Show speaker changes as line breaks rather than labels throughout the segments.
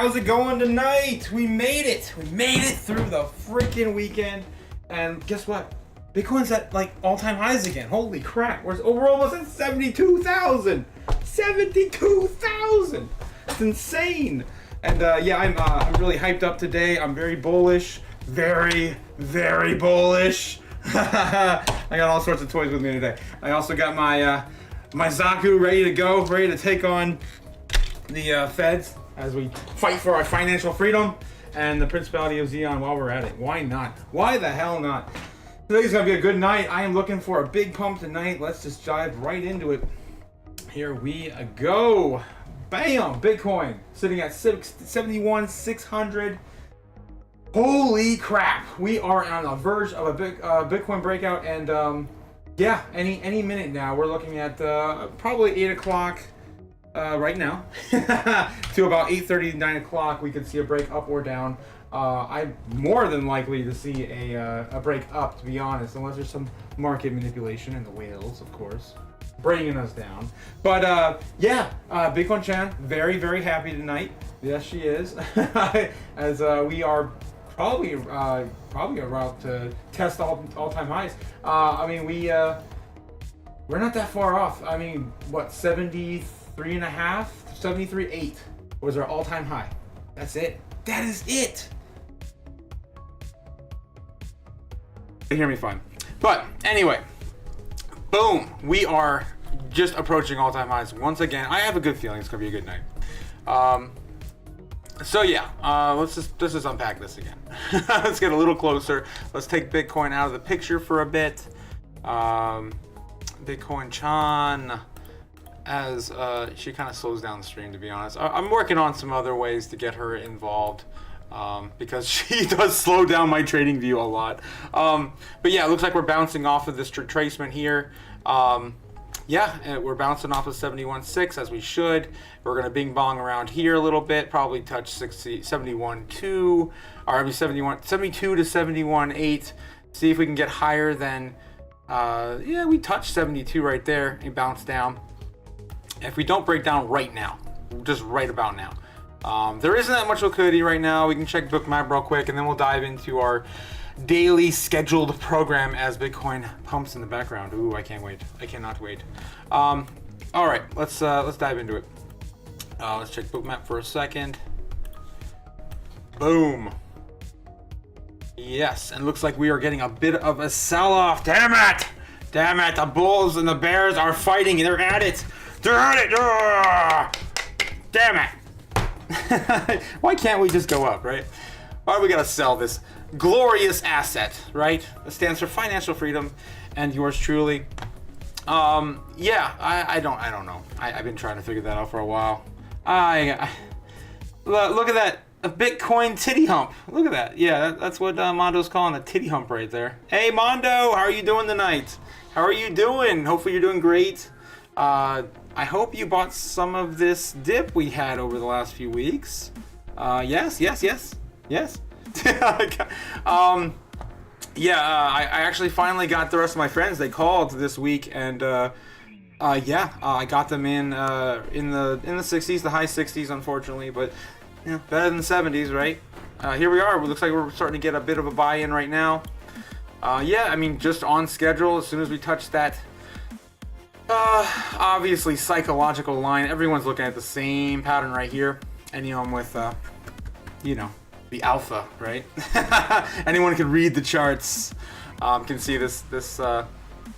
how's it going tonight? We made it. We made it through the freaking weekend. And guess what? Bitcoin's at like all-time highs again. Holy crap. We're almost at 72,000. 72,000. It's insane. And yeah, I'm really hyped up today. I'm very bullish. Very, very bullish. I got all sorts of toys with me today. I also got my my Zaku ready to go, ready to take on the feds as we fight for our financial freedom and the Principality of Xeon while we're at it. Why not? Why the hell not? Today's gonna be a good night. I am looking for a big pump tonight. Let's just dive right into it. Here we go. Bam! Bitcoin sitting at 71,600. Holy crap! We are on the verge of a big Bitcoin breakout, and yeah, any minute now. We're looking at probably 8 o'clock right now to about 8:30, 9 o'clock. We could see a break up or down. I'm more than likely to see a break up, to be honest, unless there's some market manipulation in the whales, of course, bringing us down. But yeah, Bitcoin Chan, very, very happy tonight. Yes, she is, as we are probably about to test all-time highs. I mean, we're not that far off. I mean, what, 73.5, 73.8 was our all-time high. That's it. That is it. You hear me fine. But anyway, boom, we are just approaching all-time highs once again. I have a good feeling it's gonna be a good night. So yeah, let's just unpack this again. Let's get a little closer. Let's take Bitcoin out of the picture for a bit. Bitcoin Chan, as she kind of slows down the stream, to be honest. I'm working on some other ways to get her involved, because she does slow down my trading view a lot. But yeah, it looks like we're bouncing off of this retracement here. Yeah, we're bouncing off of 71.6 as we should. We're gonna bing bong around here a little bit, probably touch 71.2, or I mean 72 to 71.8. See if we can get higher than, yeah, we touched 72 right there and bounce down. If we don't break down right now, just right about now. There isn't that much liquidity right now. We can check Bookmap real quick, and then we'll dive into our daily scheduled program as Bitcoin pumps in the background. Ooh, I can't wait. I cannot wait. All right, let's dive into it. Let's check Bookmap for a second. Boom. Yes, and looks like we are getting a bit of a sell-off. Damn it! Damn it! The bulls and the bears are fighting. They're at it. They're at it. Damn it! Why can't we just go up, right? Why do we gotta sell this glorious asset, right? It stands for financial freedom, and yours truly. Yeah, I don't know. I've been trying to figure that out for a while. Look at that, a Bitcoin titty hump. Look at that. Yeah, that's what Mondo's calling a titty hump right there. Hey Mondo, how are you doing tonight? How are you doing? Hopefully you're doing great. I hope you bought some of this dip we had over the last few weeks. Yes. Yeah, I actually finally got the rest of my friends. They called this week, and yeah, I got them in the 60s, the high 60s, unfortunately, but you know, better than the 70s, right? Here we are. It looks like we're starting to get a bit of a buy-in right now. Yeah, I mean, just on schedule. As soon as we touch that, obviously psychological line, everyone's looking at the same pattern right here. And you know, I'm with, you know, the alpha, right? Anyone can read the charts, can see this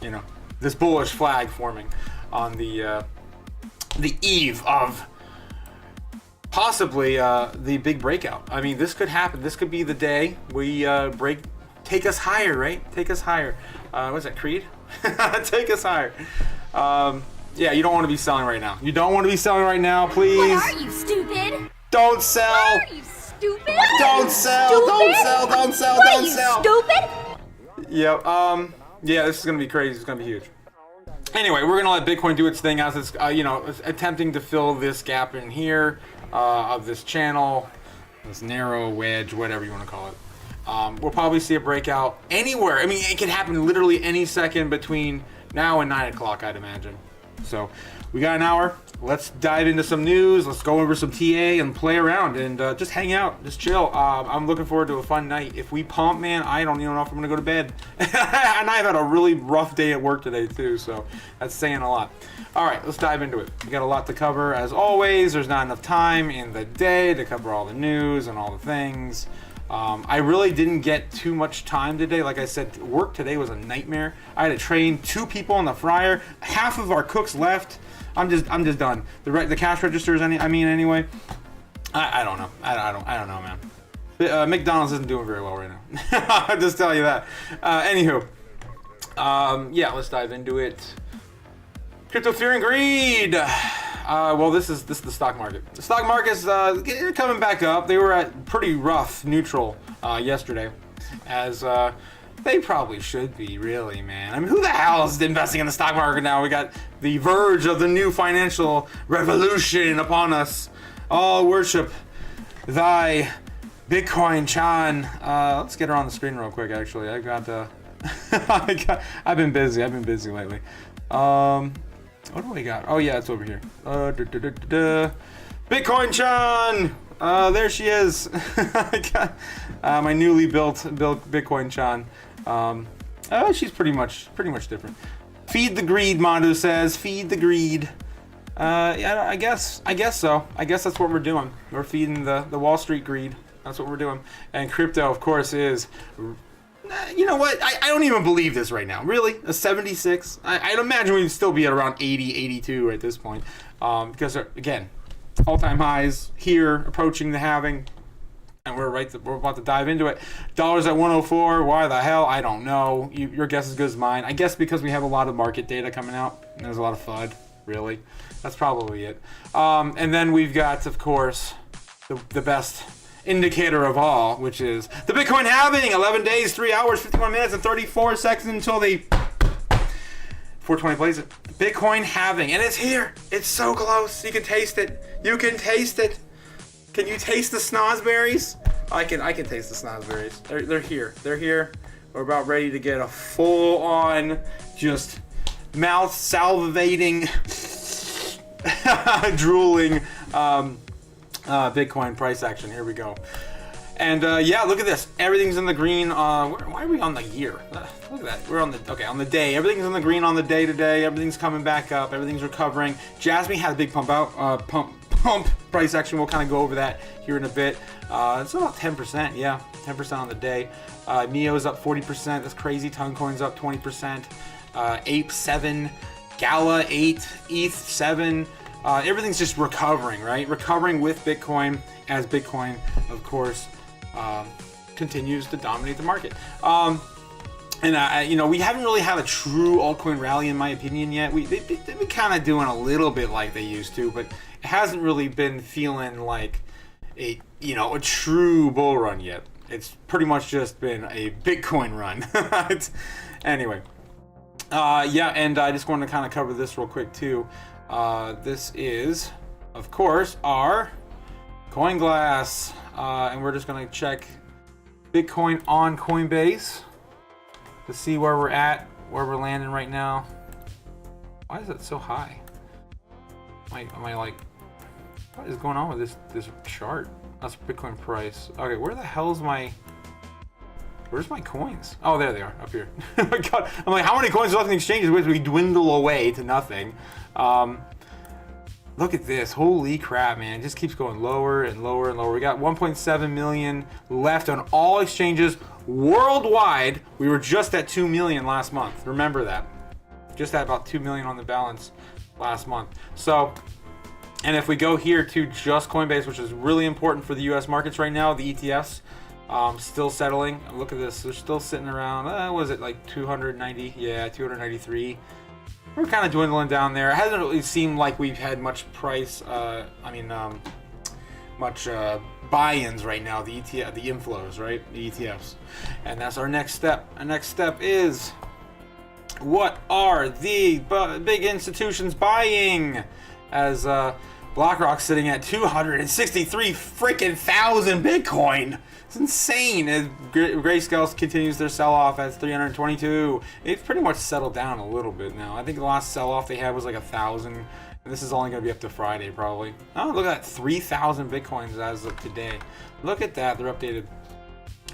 you know, this bullish flag forming on the eve of possibly the big breakout. I mean, this could happen. This could be the day we take us higher, right? Take us higher. What's that, Creed? Take us higher. Yeah, you don't want to be selling right now. You don't want to be selling right now, please.
What are you, stupid?
Don't sell.
What are you, stupid?
Don't sell.
Stupid?
Don't sell.
What
Don't
are you,
sell.
stupid?
Yep. Yeah, this is gonna be crazy. It's gonna be huge. Anyway, we're gonna let Bitcoin do its thing as it's, you know, attempting to fill this gap in here of this channel, this narrow wedge, whatever you want to call it. We'll probably see a breakout anywhere. I mean, it can happen literally any second between now and 9 o'clock, I'd imagine. So we got an hour. Let's dive into some news. Let's go over some TA and play around and just hang out, just chill. I'm looking forward to a fun night. If we pump, man, I don't even know if I'm gonna go to bed. And I've had a really rough day at work today too, so that's saying a lot. All right, let's dive into it. We got a lot to cover as always. There's not enough time in the day to cover all the news and all the things. I really didn't get too much time today. Like I said, work today was a nightmare. I had to train 2 people on the fryer. Half of our cooks left. I'm just done. The cash registers. Anyway. I don't know. I don't know, man. McDonald's isn't doing very well right now. I'll just tell you that. Anywho, yeah, let's dive into it. Crypto fear and greed. Well, this is the stock market. The stock market's coming back up. They were at pretty rough neutral yesterday, as they probably should be, really, man. I mean, who the hell is investing in the stock market now? We got the verge of the new financial revolution upon us. All worship thy Bitcoin, Chan. Let's get her on the screen real quick. Actually, I've been busy. Lately. What do we got? Oh yeah, it's over here. Bitcoin Chan. There she is. I got my newly built Bitcoin Chan. She's pretty much different. Feed the greed, Manu says. Feed the greed. Yeah, I guess so. I guess that's what we're doing. We're feeding the Wall Street greed. That's what we're doing. And crypto, of course, is. You know what? I don't even believe this right now. Really? A 76? I'd imagine we'd still be at around 80, 82 at this point. Because, again, all-time highs here, approaching the halving. And we're about to dive into it. Dollars at 104. Why the hell? I don't know. Your guess is as good as mine. I guess because we have a lot of market data coming out. And there's a lot of FUD. Really? That's probably it. And then we've got, of course, the best indicator of all, which is the Bitcoin halving. 11 days, 3 hours, 51 minutes, and 34 seconds until the 420 plays it. Bitcoin halving, and it's here. It's so close. You can taste it. You can taste it. Can you taste the snozberries? I can taste the snozberries. They're here. They're here. We're about ready to get a full-on, just mouth salivating, drooling Bitcoin price action. Here we go. And yeah, look at this. Everything's in the green. Why are we on the year? Look at that. We're on the day. Everything's in the green on the day today. Everything's coming back up. Everything's recovering. Jasmine had a big pump price action. We'll kind of go over that here in a bit. It's about 10%. Yeah, 10% on the day. Neo's up 40%. That's crazy. Toncoin's up 20%. Ape 7, Gala 8, ETH 7. Everything's just recovering, right? Recovering with Bitcoin, as Bitcoin, of course, continues to dominate the market. And we haven't really had a true altcoin rally, in my opinion, yet. They've been kind of doing a little bit like they used to, but it hasn't really been feeling like a true bull run yet. It's pretty much just been a Bitcoin run. Anyway, yeah, and I just wanted to kind of cover this real quick too. This is, of course, our coin glass, and we're just going to check Bitcoin on Coinbase to see where we're at, where we're landing right now. Why is it so high? Am I like, what is going on with this chart? That's Bitcoin price. Okay, where the hell is where's my coins? Oh, there they are, up here. Oh my God, I'm like, how many coins are left in the exchanges? We dwindle away to nothing. Look at this, holy crap, man. It just keeps going lower and lower and lower. We got 1.7 million left on all exchanges worldwide. We were just at 2 million last month. Remember that. Just at about 2 million on the balance last month. So, and if we go here to just Coinbase, which is really important for the US markets right now, the ETFs, still settling. Look at this, they're still sitting around, was it like 290? Yeah, 293. We're kind of dwindling down there. It hasn't really seemed like we've had much price, much buy-ins right now, the inflows, right? The ETFs. And that's our next step. Our next step is, what are the big institutions buying? As BlackRock's sitting at 263 freaking thousand Bitcoin. It's insane. As Grayscale continues their sell-off at 322. It's pretty much settled down a little bit now. I think the last sell-off they had was like 1,000. And this is only going to be up to Friday, probably. Oh, look at that. 3,000 Bitcoins as of today. Look at that. They're updated.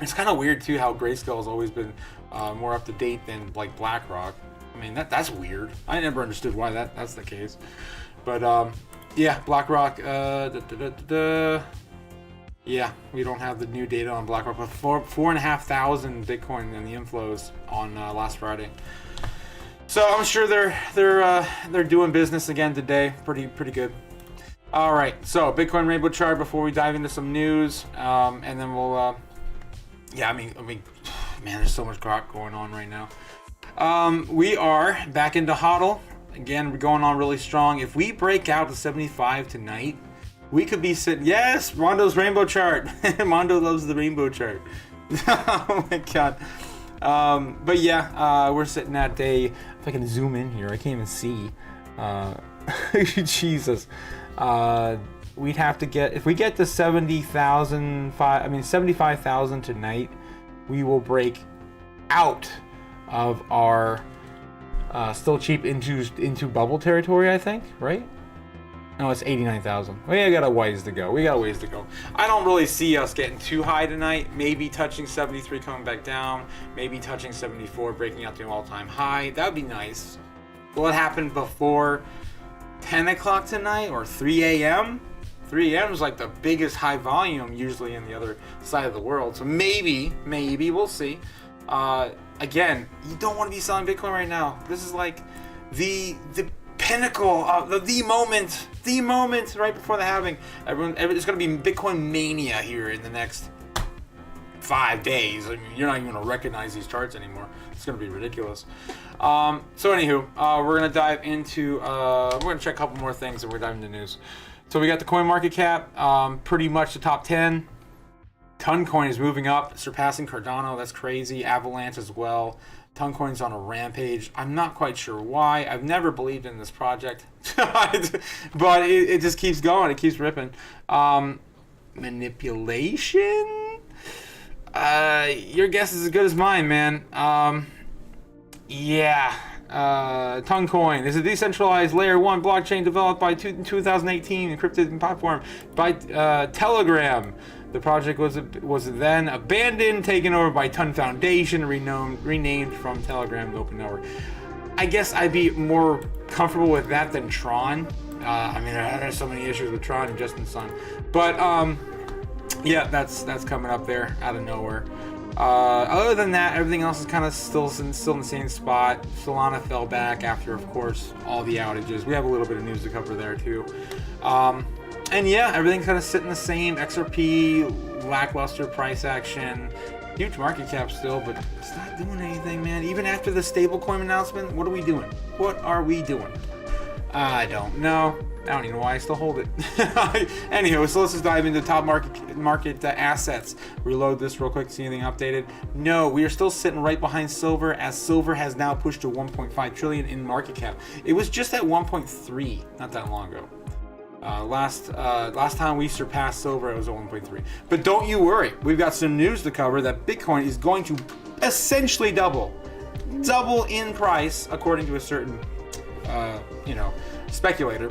It's kind of weird, too, how Grayscale has always been more up-to-date than, like, BlackRock. I mean, that's weird. I never understood why that's the case. But, yeah, BlackRock, yeah, we don't have the new data on BlackRock, but 4,500 Bitcoin in the inflows on last Friday. So I'm sure they're doing business again today. Pretty good. All right, so Bitcoin Rainbow chart before we dive into some news, and then we'll, yeah, I mean, man, there's so much crap going on right now. We are back into HODL. Again, we're going on really strong. If we break out to 75 tonight, we could be sitting... Yes, Mondo's rainbow chart. Mondo loves the rainbow chart. Oh my god. But yeah, we're sitting at a... If I can zoom in here, I can't even see. Jesus. We'd have to get... If we get to 75,000 tonight, we will break out of our... still cheap into bubble territory, I think, right? No, it's 89,000. We got a ways to go. I don't really see us getting too high tonight. Maybe touching 73, coming back down. Maybe touching 74, breaking out to an all-time high. That would be nice. Will it happen before 10 o'clock tonight or 3 a.m.? 3 a.m. is like the biggest high volume usually in the other side of the world. So maybe we'll see. Again, you don't want to be selling Bitcoin right now. This is like the pinnacle of the moment right before the halving. It's going to be Bitcoin mania here in the next 5 days. I mean, you're not even going to recognize these charts anymore. It's going to be ridiculous. So anywho, we're going to dive into, we're going to check a couple more things and we're diving into news. So we got the coin market cap, pretty much the top 10. Toncoin is moving up, surpassing Cardano. That's crazy. Avalanche as well. Toncoin's on a rampage. I'm not quite sure why. I've never believed in this project. But it just keeps going. It keeps ripping. Manipulation? Your guess is as good as mine, man. Yeah. Toncoin is a decentralized layer 1 blockchain developed by 2018 encrypted platform by Telegram. The project was then abandoned, taken over by Ton Foundation, renamed from Telegram to Open Network. I guess I'd be more comfortable with that than Tron. I mean, there's so many issues with Tron and Justin Sun. But, yeah, that's coming up there out of nowhere. Other than that, everything else is kind of still in the same spot. Solana fell back after, of course, all the outages. We have a little bit of news to cover there, too. And yeah, everything's kind of sitting the same. XRP, lackluster price action, huge market cap still, but it's not doing anything, man. Even after the stablecoin announcement, what are we doing? I don't know. I don't even know why I still hold it. Anywho, so let's just dive into top market assets. Reload this real quick, see anything updated. No, we are still sitting right behind silver, as silver has now pushed to 1.5 trillion in market cap. It was just at 1.3 not that long ago. Last time we surpassed silver, it was at 1.3. But don't you worry, we've got some news to cover that Bitcoin is going to essentially double in price, according to a certain, speculator,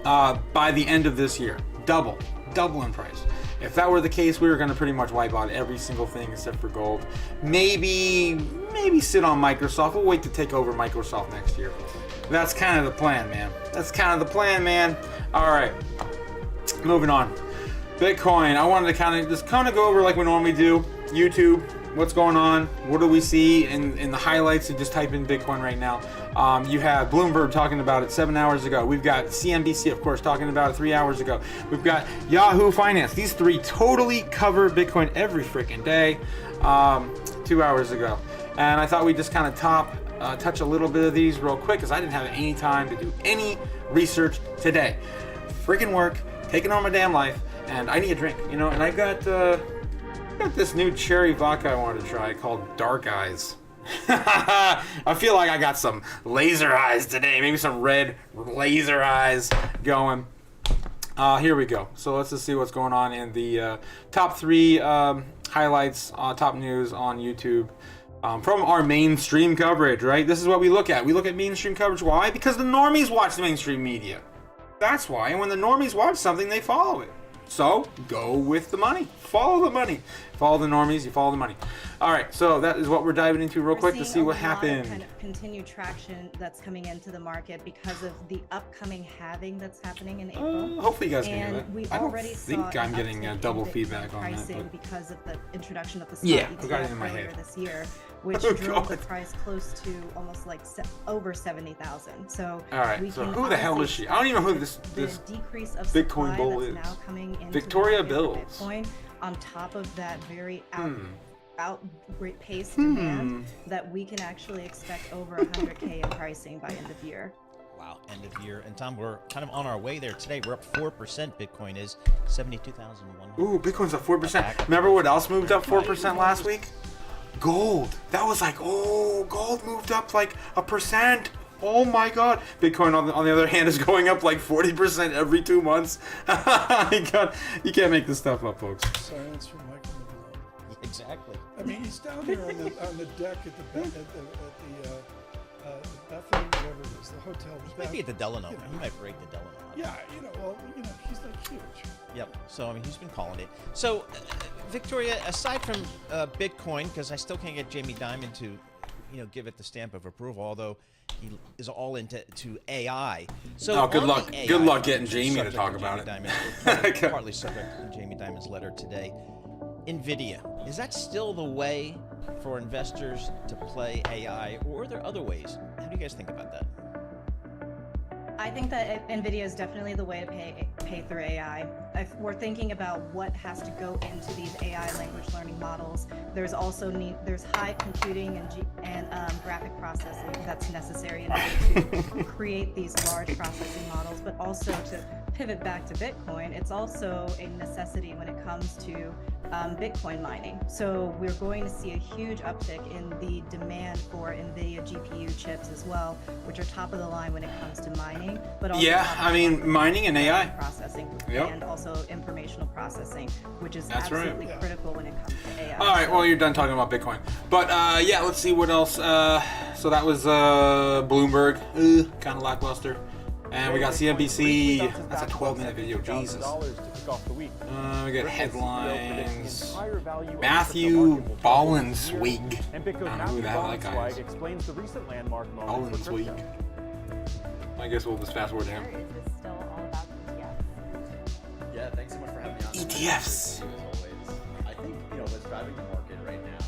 by the end of this year. Double in price. If that were the case, we were going to pretty much wipe out every single thing except for gold. Maybe sit on Microsoft. We'll wait to take over Microsoft next year. That's kind of the plan, man. All right, moving on. Bitcoin. I wanted to kind of go over like we normally do. YouTube. What's going on? What do we see in the highlights? You just type in Bitcoin right now. You have Bloomberg talking about it 7 hours ago. We've got CNBC, of course, talking about it 3 hours ago. We've got Yahoo Finance. These three totally cover Bitcoin every freaking day 2 hours ago. And I thought we'd just kind of touch a little bit of these real quick because I didn't have any time to do any research today. Freaking work, taking on my damn life, and I need a drink, and I got this new cherry vodka I wanted to try called Dark Eyes. I feel like I got some laser eyes today, maybe some red laser eyes going. Here we go. So let's just see what's going on in the top 3 highlights, top news on YouTube from our mainstream coverage, right? This is what we look at. We look at mainstream coverage. Why? Because the normies watch the mainstream media. That's why. And when the normies watch something, they follow it. So go with the money. Follow the money. Follow the normies. You follow the money. All right. So that is what we're diving into real quick to see what happened.
Kind of continued traction that's coming into the market because of the upcoming halving that's happening in April.
Hopefully you guys can hear that.
We
I don't
already
think
saw
I'm getting double
in
feedback on
pricing
that.
because of the introduction of the stock
Yeah, I got it in my
earlier
head.
this year, which
Oh,
drove the
God.
price close to almost like over 70,000. So
All right.
we
So
can
who the hell is
honestly
she? I don't even know who
expect
this
the decrease of
Bitcoin
supply
bull
that's
is.
now coming into
Victoria
the market
Bills.
for Bitcoin on top of that very outpaced demand that we can actually expect over 100K in pricing by end of year.
Wow, end of year. And Tom, we're kind of on our way there today. We're up 4%. Bitcoin is 72,100.
Ooh, Bitcoin's up 4%. Remember what else moved up 4% last week? Gold. That was like, oh, gold moved up like 1%. Oh my God. Bitcoin, on the other hand, is going up like 40% every 2 months. My God. You can't make this stuff up, folks.
Silence from Michael McDonald.
Exactly.
I mean, he's down there on the deck at the Bethany, whatever it is, the hotel.
He might be at the Delano. He might break the Delano.
Yeah, he's not huge.
Yep. So, I mean, he's been calling it. So, Victoria, aside from Bitcoin, because I still can't get Jamie Dimon to, give it the stamp of approval, although he is all into AI. So,
good
on
luck.
the AI
Good luck
front,
getting
which is
Jamie to
subject
talk
of
about
Jamie
it.
Dimon, partly subject to Jamie Dimon's letter today. NVIDIA, is that still the way for investors to play AI, or are there other ways? How do you guys think about that?
I think that NVIDIA is definitely the way to pay through AI. If we're thinking about what has to go into these AI language learning models, there's also there's high computing and graphic processing that's necessary in order to create these large processing models, but also to pivot back to Bitcoin, it's also a necessity when it comes to Bitcoin mining. So we're going to see a huge uptick in the demand for NVIDIA GPU chips as well, which are top of the line when it comes to mining, but also
mining and AI
processing and also informational processing, which is
That's
absolutely
right.
critical when it comes to AI.
All right, well, you're done talking about Bitcoin. But, let's see what else. So that was Bloomberg. Kind of lackluster. And we got CNBC. That's a 12-minute video. Jesus. We got headlines. Matthew Ballenswig. I don't know who the hell that guy is. Ballenswig. I guess we'll just fast forward to him.
Is this still all about ETFs?
Yeah, thanks so much for having me on.
ETFs.
As always. I think, what's driving the market right now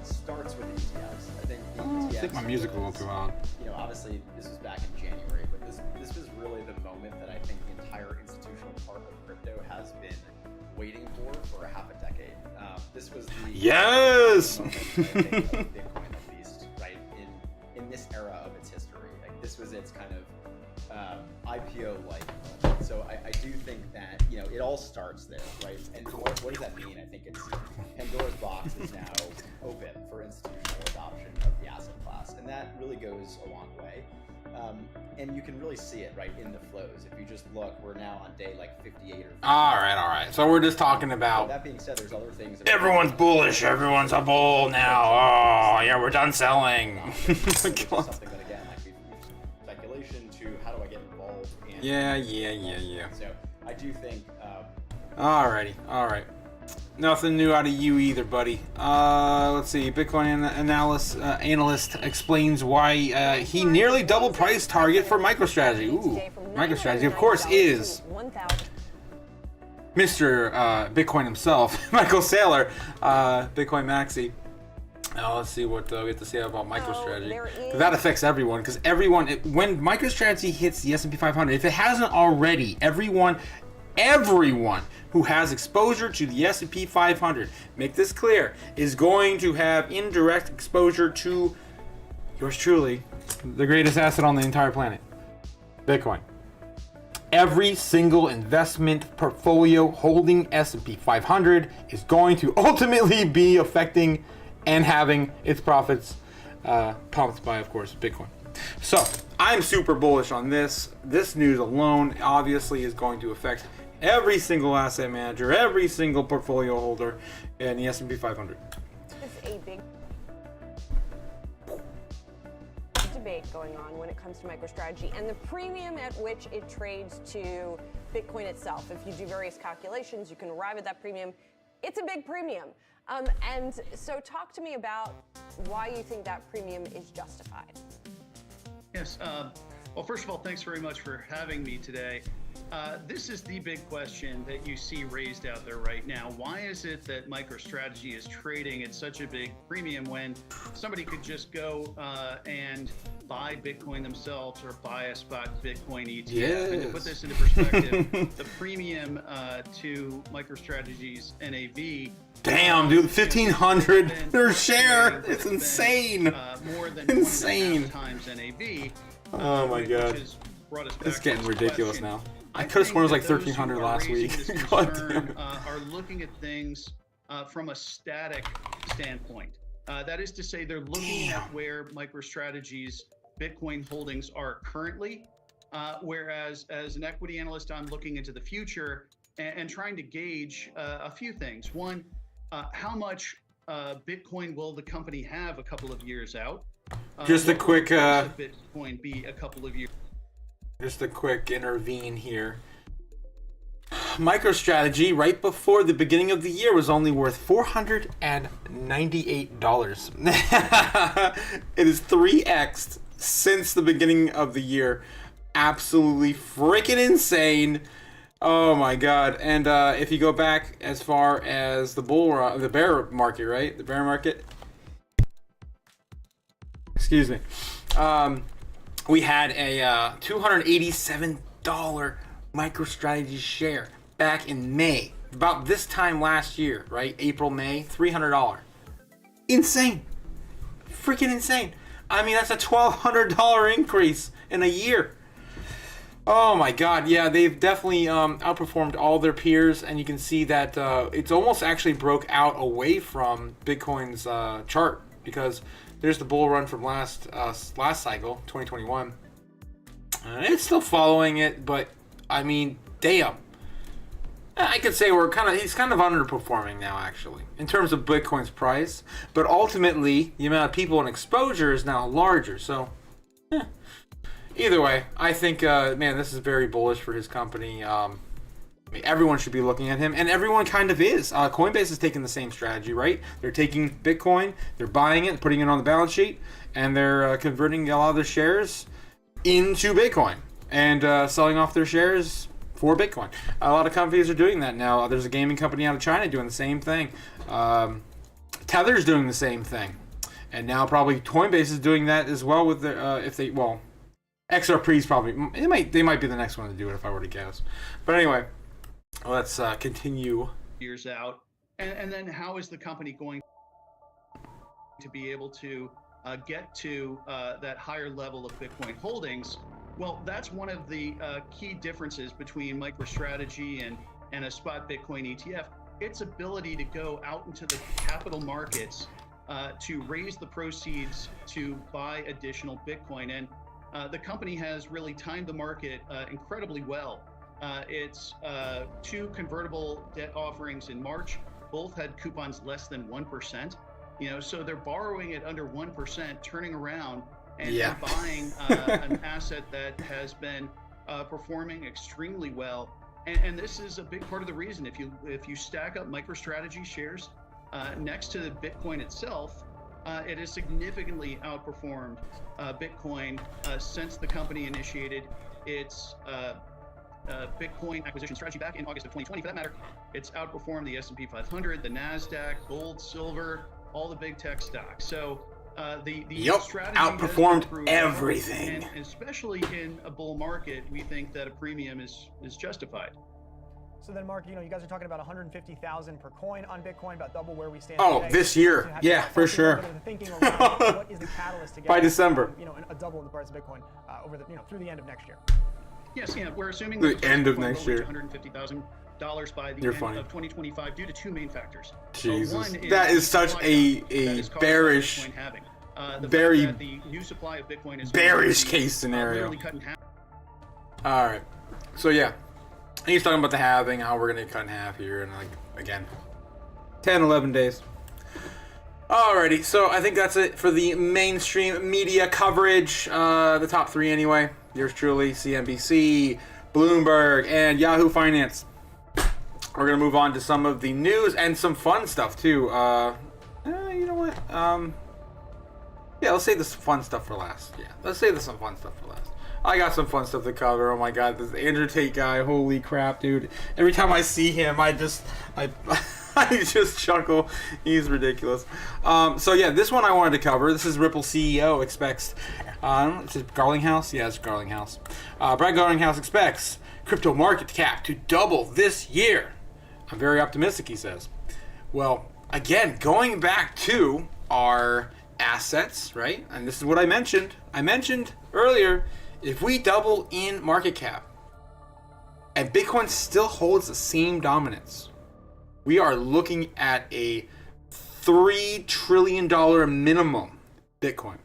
starts with ETFs. I think the ETFs.
I think my music a little too loud.
Obviously this was back in January, but this was really the moment that I think the entire institutional part of crypto has been waiting for a half a decade. This was the
Yes!
moment, I think, of Bitcoin, at least, right? In this era of its history. Like, this was its kind of IPO-like moment. So I do think that, it all starts there, right? And what does that mean? I think it's Pandora's box is now open for institutional adoption of the asset class. And that really goes a long way. And you can really see it, right, in the flows. If you just look, we're now on day like 58 or 50.
All right. So we're just talking about
That being said, there's other things. That
everyone's bullish. Everyone's a bull now. Oh, yeah, we're done selling.
Which is something that, again, like we've speculation to how do I get involved in.
Yeah.
So I do think.
Alrighty. All right. Nothing new out of you either, buddy. Let's see. Bitcoin analyst explains why he nearly double price target for MicroStrategy. Ooh, MicroStrategy, of course, is Mr. Bitcoin himself, Michael Saylor, Bitcoin Maxi. Now let's see what we have to say about MicroStrategy. 'Cause that affects everyone. Because when MicroStrategy hits the S&P 500, if it hasn't already, everyone who has exposure to the S&P 500, make this clear, is going to have indirect exposure to yours truly, the greatest asset on the entire planet, Bitcoin. Every single investment portfolio holding S&P 500 is going to ultimately be affecting and having its profits pumped by, of course, Bitcoin. So I'm super bullish on this. This news alone obviously is going to affect Every single asset manager, every single portfolio holder in the S&P 500.
There's a big debate going on when it comes to MicroStrategy and the premium at which it trades to Bitcoin itself. If you do various calculations, you can arrive at that premium. It's a big premium. And so talk to me about why you think that premium is justified.
Yes. Well, first of all, thanks very much for having me today. This is the big question that you see raised out there right now. Why is it that MicroStrategy is trading at such a big premium when somebody could just go and buy Bitcoin themselves or buy a spot Bitcoin ETF?
Yes.
And to put this into perspective, the premium to MicroStrategy's NAV.
Damn, dude, 1,500 per share. It's insane.
More than
insane.
1.5 times NAV.
Oh my god. It's getting ridiculous now. I could have sworn it was like 1,300 last week. God damn.
Are looking at things from a static standpoint. That is to say, they're looking at where MicroStrategy's Bitcoin holdings are currently, whereas as an equity analyst, I'm looking into the future and trying to gauge a few things. One, how much Bitcoin will the company have a couple of years out?
Just a quick
Bitcoin be a couple of years.
Just a quick intervene here. MicroStrategy, right before the beginning of the year, was only worth $498. It is 3x since the beginning of the year. Absolutely freaking insane. Oh my god. And if you go back as far as the bear market, right? The bear market. Excuse me. We had a $287 MicroStrategy share back in May, about this time last year, right? April, May, $300. Insane. Freaking insane. I mean, that's a $1,200 increase in a year. Oh my god, yeah, they've definitely outperformed all their peers, and you can see that it's almost actually broke out away from Bitcoin's chart, because there's the bull run from last cycle, 2021. It's still following it, but I mean, damn. I could say he's kind of underperforming now, actually, in terms of Bitcoin's price. But ultimately, the amount of people and exposure is now larger. So, either way, I think, man, this is very bullish for his company. I mean, everyone should be looking at him, and everyone kind of is. Coinbase is taking the same strategy, right? They're taking Bitcoin, they're buying it, putting it on the balance sheet, and they're converting a lot of their shares into Bitcoin and selling off their shares for Bitcoin. A lot of companies are doing that now. There's a gaming company out of China doing the same thing. Tether's doing the same thing, and now probably Coinbase is doing that as well with their XRP's probably they might be the next one to do it if I were to guess. But anyway, let's continue.
Years out, and then how is the company going to be able to get to that higher level of Bitcoin holdings? Well, that's one of the key differences between MicroStrategy and a spot Bitcoin ETF. Its ability to go out into the capital markets to raise the proceeds to buy additional Bitcoin. And the company has really timed the market incredibly well. It's 2 convertible debt offerings in March. Both had coupons less than 1%. So they're borrowing at under 1%, turning around and buying an asset that has been performing extremely well. And this is a big part of the reason. If you stack up MicroStrategy shares next to the Bitcoin itself, it has significantly outperformed Bitcoin since the company initiated its Bitcoin acquisition strategy back in August of 2020. For that matter, it's outperformed the S&P 500, the NASDAQ, gold, silver, all the big tech stocks. So the strategy
outperformed everything.
And especially in a bull market, we think that a premium is justified.
So then, Mark, you guys are talking about 150,000 per coin on Bitcoin, about double where we stand today.
This year,
So
yeah, for sure.
The thinking around what is the catalyst to get
by December,
a double in the price of Bitcoin over the through the end of next year.
Yes, we're assuming
the end of next year.
$150,000 by the
You're
end
funny.
of 2025 due to 2 main factors.
Jesus,
One
that is such a bearish, very
the new supply of Bitcoin is
bearish case scenario.
cut in half.
All right, so yeah, And he's talking about the halving, how we're going to cut in half here, and like, again, 10, 11 days. Alrighty, so I think that's it for the mainstream media coverage. The top 3 anyway. Yours truly, CNBC, Bloomberg, and Yahoo Finance. We're going to move on to some of the news and some fun stuff too. You know what? Yeah, let's save this fun stuff for last. Yeah, let's save this some fun stuff for last. I got some fun stuff to cover. Oh my god, this Andrew Tate guy, holy crap, dude. Every time I see him, I just chuckle. He's ridiculous. So yeah, this one I wanted to cover. This is Ripple CEO expects, is it Garlinghouse? Yeah, it's Garlinghouse. Brad Garlinghouse expects crypto market cap to double this year. I'm very optimistic, he says. Well, again, going back to our assets, right? And this is what I mentioned. I mentioned earlier, if we double in market cap and Bitcoin still holds the same dominance, we are looking at a $3 trillion minimum Bitcoin,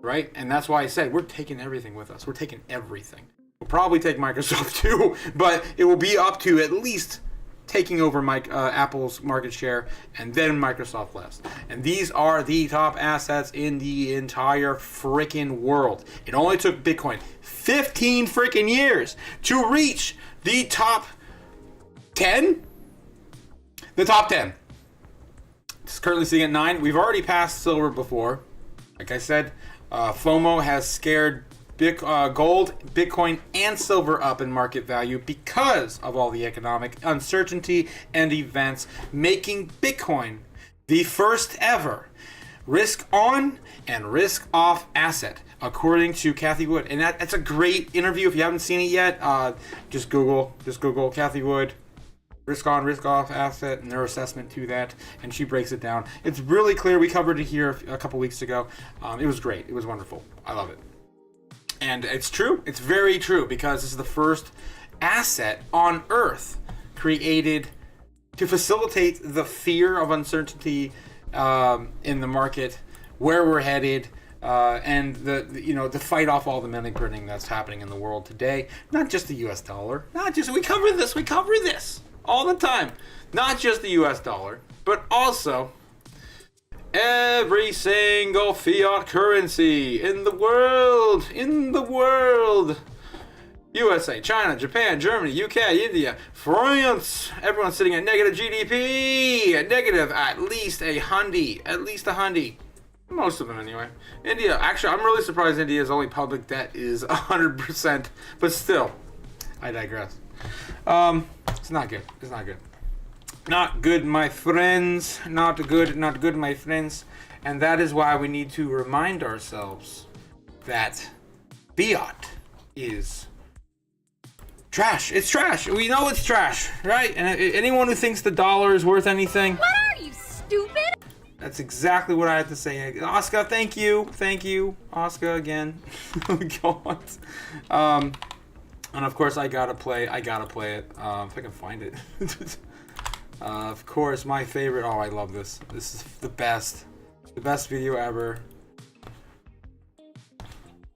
right? And that's why I said we're taking everything with us. We're taking everything. We'll probably take Microsoft too, but it will be up to at least taking over Apple's market share, and then Microsoft last. And these are the top assets in the entire freaking world. It only took Bitcoin 15 freaking years to reach the top 10. The top 10. It's currently sitting at 9. We've already passed silver before. Like I said, FOMO has scared gold, Bitcoin, and silver up in market value because of all the economic uncertainty and events, making Bitcoin the first ever risk on and risk off asset, according to Cathie Wood. And that's a great interview. If you haven't seen it yet, just Google Cathie Wood risk on, risk off asset and their assessment to that, and she breaks it down. It's really clear. We covered it here a couple weeks ago. It was great. It was wonderful. I love it. And it's true. It's very true, because this is the first asset on Earth created to facilitate the fear of uncertainty in the market, where we're headed, and to fight off all the money printing that's happening in the world today. Not just the U.S. dollar. We cover this all the time. Not just the U.S. dollar, but also every single fiat currency in the world. USA, China, Japan, Germany, UK, India, France. Everyone's sitting at negative GDP. Negative at least a hundy. Most of them anyway. India, actually, I'm really surprised India's only public debt is 100%. But still, I digress. It's not good. Not good, my friends. Not good, my friends. And that is why we need to remind ourselves that fiat is trash. It's trash. We know it's trash, right? And anyone who thinks the dollar is worth anything...
What are you, stupid?
That's exactly what I had to say. Oscar, thank you. Oscar, again. God. And of course, I gotta play it. If I can find it. Of course, my favorite. Oh, I love this. This is the best video ever.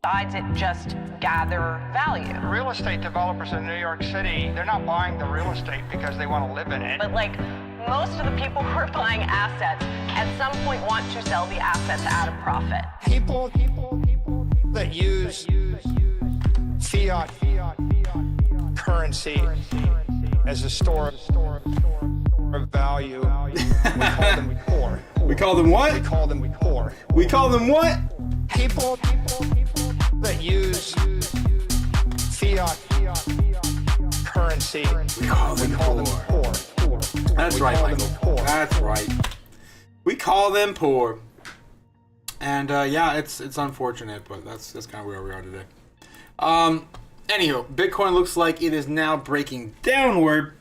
Besides it just gather value.
Real estate developers in New York City, they're not buying the real estate because they want to live in it.
But like most of the people who are buying assets at some point want to sell the assets at a profit.
People that use fiat currency as a store of value, we call them poor.
We call them what?
We call them poor.
We call them what?
People that use fiat currency,
we call them poor. That's right, Michael. That's right. We call them poor. And yeah, it's unfortunate, but that's kind of where we are today. Anywho, Bitcoin looks like it is now breaking downward.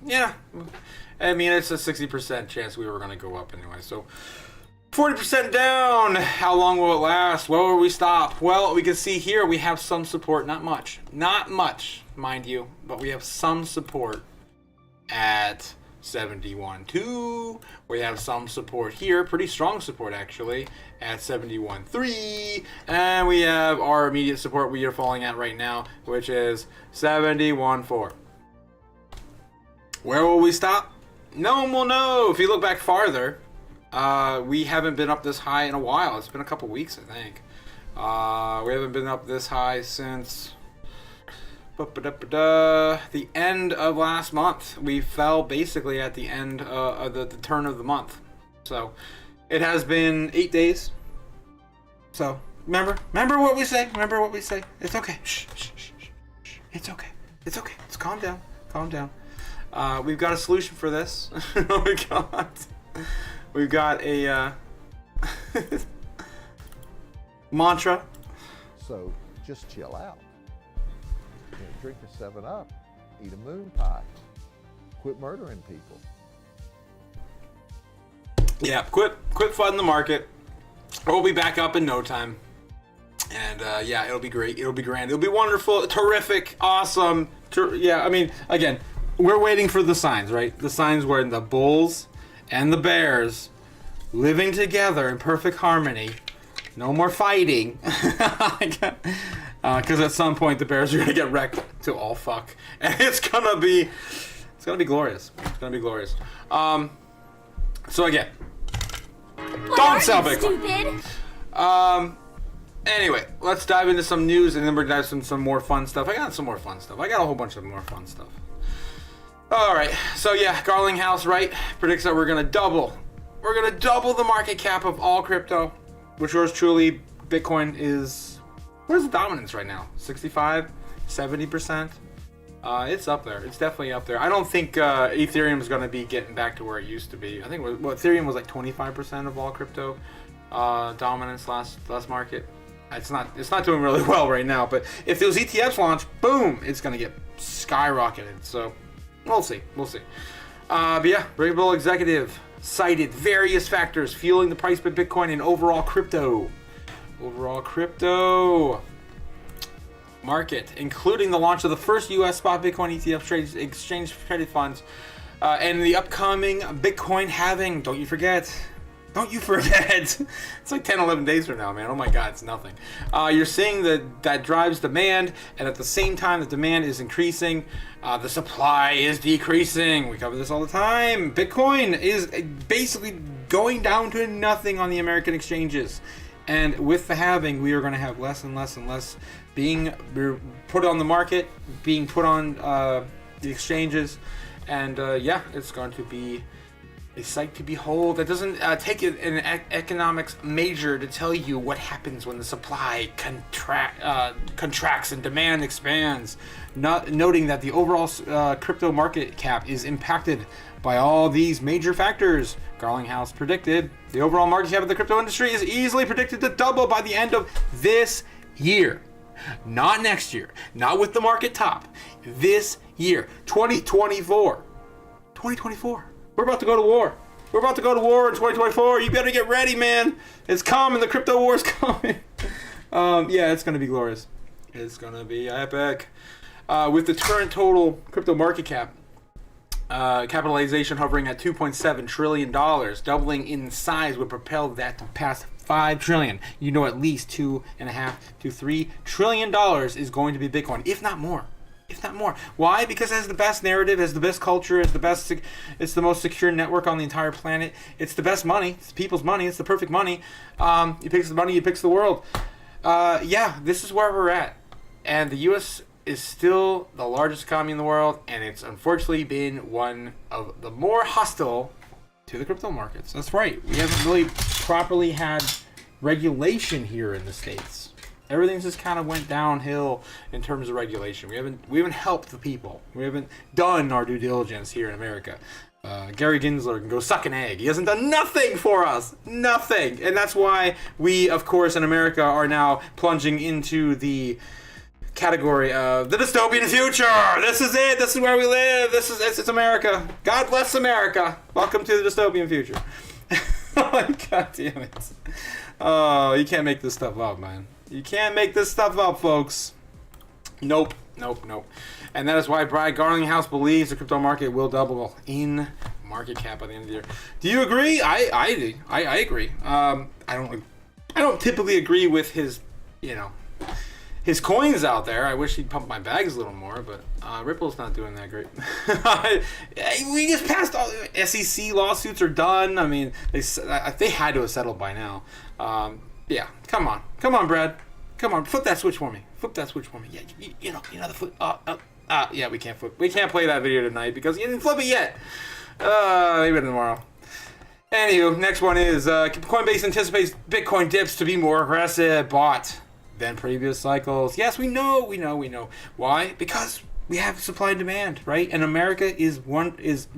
Yeah, I mean, it's a 60% chance we were going to go up anyway. So 40% down. How long will it last? Where will we stop? Well, we can see here we have some support. Not much, mind you, but we have some support at 71.2. We have some support here, pretty strong support actually, at 71.3. And we have our immediate support we are falling at right now, which is 71.4. Where will we stop? No one will know. If you look back farther, we haven't been up this high in a while. It's been a couple weeks, I think. We haven't been up this high since the end of last month. We fell basically at the end of the turn of the month. So it has been 8 days. So remember what we say. Remember what we say. It's okay. Shh, shh, shh, shh. It's okay. It's okay. Just calm down. Calm down. We've got a solution for this. We've got a mantra.
So just chill out. Drink a 7-Up, eat a moon pie, quit murdering people.
Yeah, quit flooding the market. We'll be back up in no time. And yeah, it'll be great. It'll be grand. It'll be wonderful, terrific, awesome. Yeah, I mean, again, we're waiting for the signs, right? The signs where the bulls and the bears living together in perfect harmony. No more fighting. Because at some point the bears are gonna get wrecked to all fuck, and it's gonna be glorious. It's gonna be glorious. So again, don't sell Bitcoin. Stupid. Anyway, let's dive into some news, and then we're gonna dive into some more fun stuff. I got some more fun stuff. I got a whole bunch of more fun stuff. All right. So yeah, Garlinghouse, right, predicts that we're gonna double. We're gonna double the market cap of all crypto, which yours truly, Bitcoin is. Where's the dominance right now? 65, 70%? It's up there. It's definitely up there. I don't think Ethereum is going to be getting back to where it used to be. I think Ethereum was like 25% of all crypto dominance last market. It's not doing really well right now. But if those ETFs launch, boom, it's going to get skyrocketed. So we'll see. We'll see. But yeah, Ripple executive cited various factors fueling the price of Bitcoin and overall crypto market, including the launch of the first U.S. spot Bitcoin ETF exchange traded funds, and the upcoming Bitcoin halving. Don't you forget. It's like 10, 11 days from now, man. Oh my God, it's nothing. You're seeing that drives demand, and at the same time the demand is increasing, the supply is decreasing. We cover this all the time. Bitcoin is basically going down to nothing on the American exchanges. And with the halving, we are going to have less and less and less being put on the market, being put on the exchanges. And yeah, it's going to be a sight to behold. It doesn't take an economics major to tell you what happens when the supply contracts and demand expands. Noting that the overall crypto market cap is impacted by all these major factors. Garlinghouse predicted the overall market cap of the crypto industry is easily predicted to double by the end of this year. Not next year. Not with the market top. This year. 2024. 2024. We're about to go to war. We're about to go to war in 2024. You better get ready, man. It's coming. The crypto war is coming. Yeah, it's going to be glorious. It's going to be epic. With the current total crypto market cap, capitalization hovering at $2.7 trillion, doubling in size would propel that to pass $5 trillion. You know, at least $2.5 to $3 trillion is going to be Bitcoin, if not more. If not more. Why? Because it has the best narrative, has the best culture, it's the most secure network on the entire planet. It's the best money. It's people's money. It's the perfect money. He picks the money. He picks the world. Yeah, this is where we're at. And the U.S. is still the largest economy in the world, and it's unfortunately been one of the more hostile to the crypto markets. That's right. We haven't really properly had regulation here in the States. Everything's just kind of went downhill in terms of regulation. We haven't helped the people. We haven't done our due diligence here in America. Gary Gensler can go suck an egg. He hasn't done nothing for us. Nothing. And that's why we, of course, in America are now plunging into the category of the dystopian future. This is it. This is where we live. It's America. God bless America. Welcome to the dystopian future. Oh my God damn it. Oh, you can't make this stuff up, man. You can't make this stuff up, folks. Nope. And that is why Brad Garlinghouse believes the crypto market will double in market cap by the end of the year. Do you agree? I do. I agree. I don't typically agree with his, his coins out there. I wish he'd pump my bags a little more, but Ripple's not doing that great. We just passed all SEC lawsuits are done. I mean, they had to have settled by now. Yeah, come on, Brad, come on, flip that switch for me. Yeah, you know the flip. Yeah, we can't flip. We can't play that video tonight because you didn't flip it yet. Maybe tomorrow. Anywho, next one is Coinbase anticipates Bitcoin dips to be more aggressive bought than previous cycles. Yes, we know. Why? Because we have supply and demand, right? And America is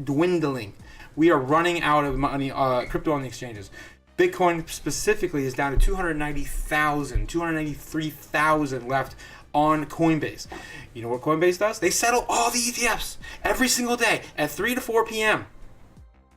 dwindling. We are running out of money, crypto on the exchanges. Bitcoin specifically is down to 293,000 left on Coinbase. You know what Coinbase does? They settle all the ETFs every single day at 3 to 4 p.m.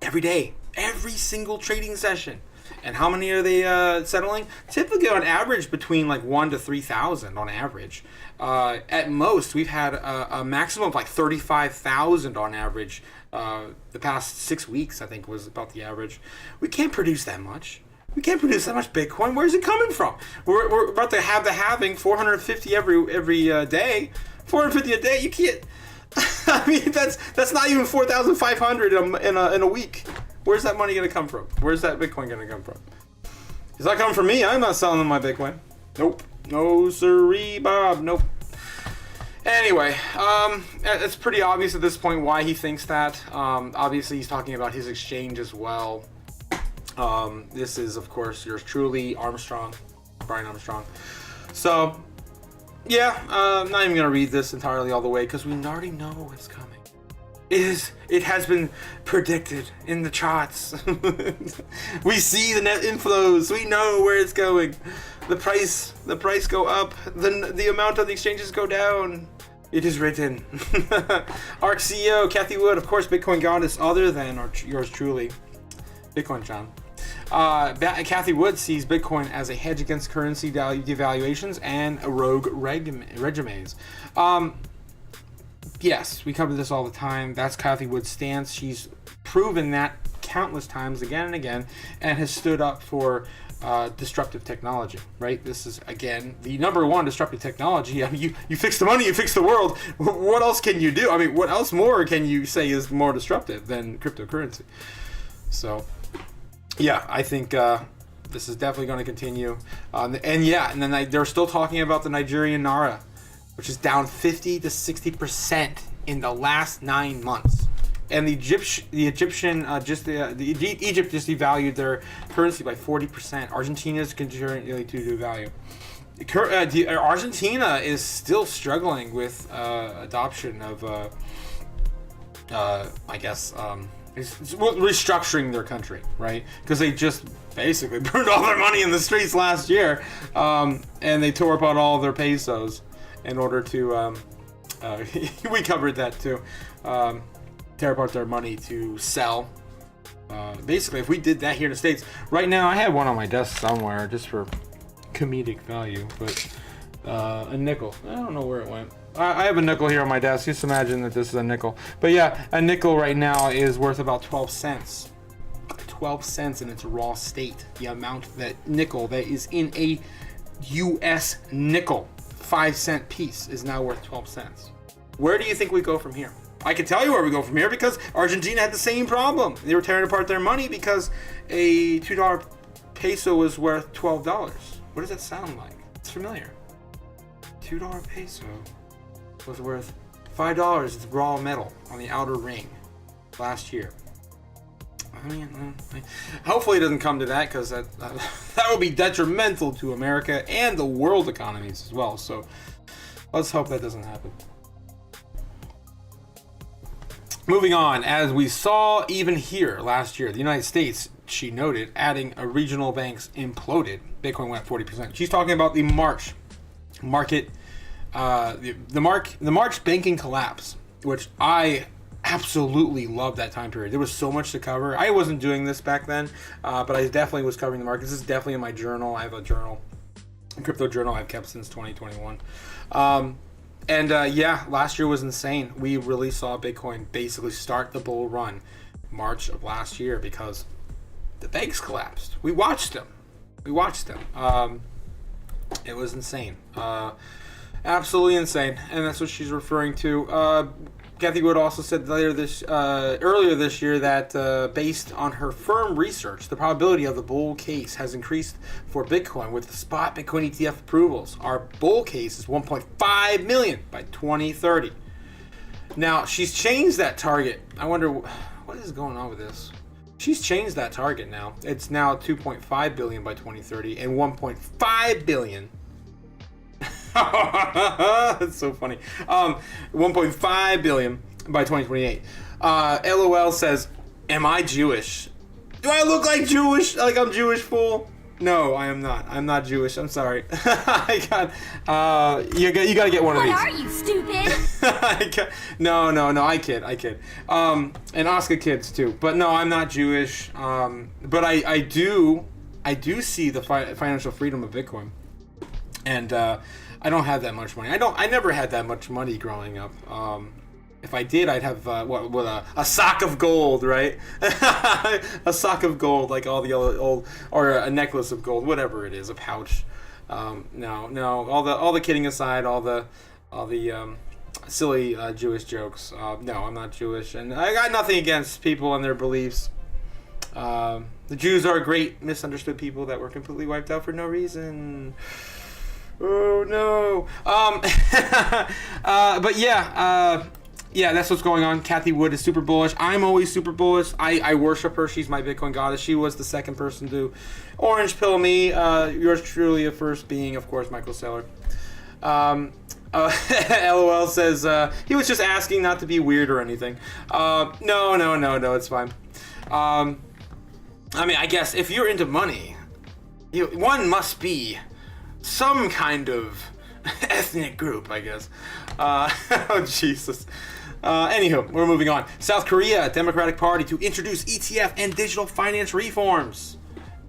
every day, every single trading session. And how many are they settling? Typically on average between like 1 to 3,000 on average. At most, we've had a maximum of like 35,000 on average. The past 6 weeks, I think, was about the average. We can't produce that much. We can't produce that much Bitcoin. Where's it coming from? We're about to have the halving, 450 every day. 450 a day. You can't. I mean, that's not even 4,500 in a week. Where's that money going to come from? Where's that Bitcoin going to come from? It's not coming from me. I'm not selling them my Bitcoin. Nope. No siree, Bob. Nope. Anyway, it's pretty obvious at this point why he thinks that. Obviously, he's talking about his exchange as well. This is, of course, yours truly, Brian Armstrong. So, yeah, I'm not even going to read this entirely all the way because we already know what's coming. It has been predicted in the charts. We see the net inflows. We know where it's going. The price go up. The amount of the exchanges go down. It is written. ARC CEO Kathy Wood, of course, Bitcoin goddess other than yours truly, Bitcoin John. Kathy Wood sees Bitcoin as a hedge against currency devaluations and rogue regimes. Yes, we cover this all the time. That's Kathy Wood's stance. She's proven that countless times again and again and has stood up for disruptive technology, right? This is, again, the number one disruptive technology. I mean, you fix the money, you fix the world. What else can you do? I mean, what else more can you say is more disruptive than cryptocurrency? So, yeah, I think this is definitely going to continue. And then they're still talking about the Nigerian Naira, which is down 50 to 60% in the last 9 months. And Egypt just devalued their currency by 40%. Argentina is continuing to devalue. Argentina is still struggling with adoption of, restructuring their country, right? Because they just basically burned all their money in the streets last year, and they tore apart all their pesos in order to, we covered that too, tear apart their money to sell. Basically, if we did that here in the States, right now I have one on my desk somewhere just for comedic value, but a nickel. I don't know where it went. I have a nickel here on my desk. Just imagine that this is a nickel. But yeah, a nickel right now is worth about 12 cents. 12 cents in its raw state. The amount that nickel that is in a U.S. nickel 5-cent piece is now worth 12 cents. Where do you think we go from here? I can tell you where we go from here because Argentina had the same problem. They were tearing apart their money because a $2 peso was worth $12. What does that sound like? It's familiar. $2 peso was worth $5. It's raw metal on the outer ring last year. I mean, hopefully it doesn't come to that because that would be detrimental to America and the world economies as well. So let's hope that doesn't happen. Moving on, as we saw even here last year, the United States, she noted, adding a regional banks imploded. Bitcoin went 40%. She's talking about the March market, the March banking collapse, which I absolutely love that time period. There was so much to cover. I wasn't doing this back then, but I definitely was covering the markets. This is definitely in my journal. I have a journal, a crypto journal I've kept since 2021. Last year was insane. We really saw Bitcoin basically start the bull run. March of last year because the banks collapsed. We watched them. It was insane. Absolutely insane. And that's what she's referring to. Kathy Wood also said earlier this year that based on her firm research, the probability of the bull case has increased for Bitcoin with the spot Bitcoin ETF approvals. Our bull case is 1.5 million by 2030. Now, she's changed that target. I wonder what is going on with this. She's changed that target now. It's now 2.5 billion by 2030 and 1.5 billion. That's so funny. 1.5 billion by 2028. LOL says, "Am I Jewish? Do I look like Jewish? Like I'm Jewish, fool?" No, I am not. I'm not Jewish. I'm sorry. I got. You got to get one of these.
What are you, stupid?
No. I kid. And Oscar kids too. But no, I'm not Jewish. But I do see the financial freedom of Bitcoin, and I don't have that much money. I never had that much money growing up. If I did, I'd have a sock of gold, right? A sock of gold, like all the old, or a necklace of gold, whatever it is, a pouch. No. All the kidding aside, all the silly Jewish jokes. No, I'm not Jewish, and I got nothing against people and their beliefs. The Jews are great misunderstood people that were completely wiped out for no reason. Oh no. But yeah, that's what's going on. Kathy Wood is super bullish. I'm always super bullish. I worship her. She's my Bitcoin goddess. She was the second person to orange pill me. Yours truly, the first being, of course, Michael Saylor. LOL says he was just asking not to be weird or anything. No, it's fine. I mean, I guess if you're into money, one must be some kind of ethnic group, I guess. Oh, Jesus. Anywho, we're moving on. South Korea Democratic Party to introduce ETF and digital finance reforms.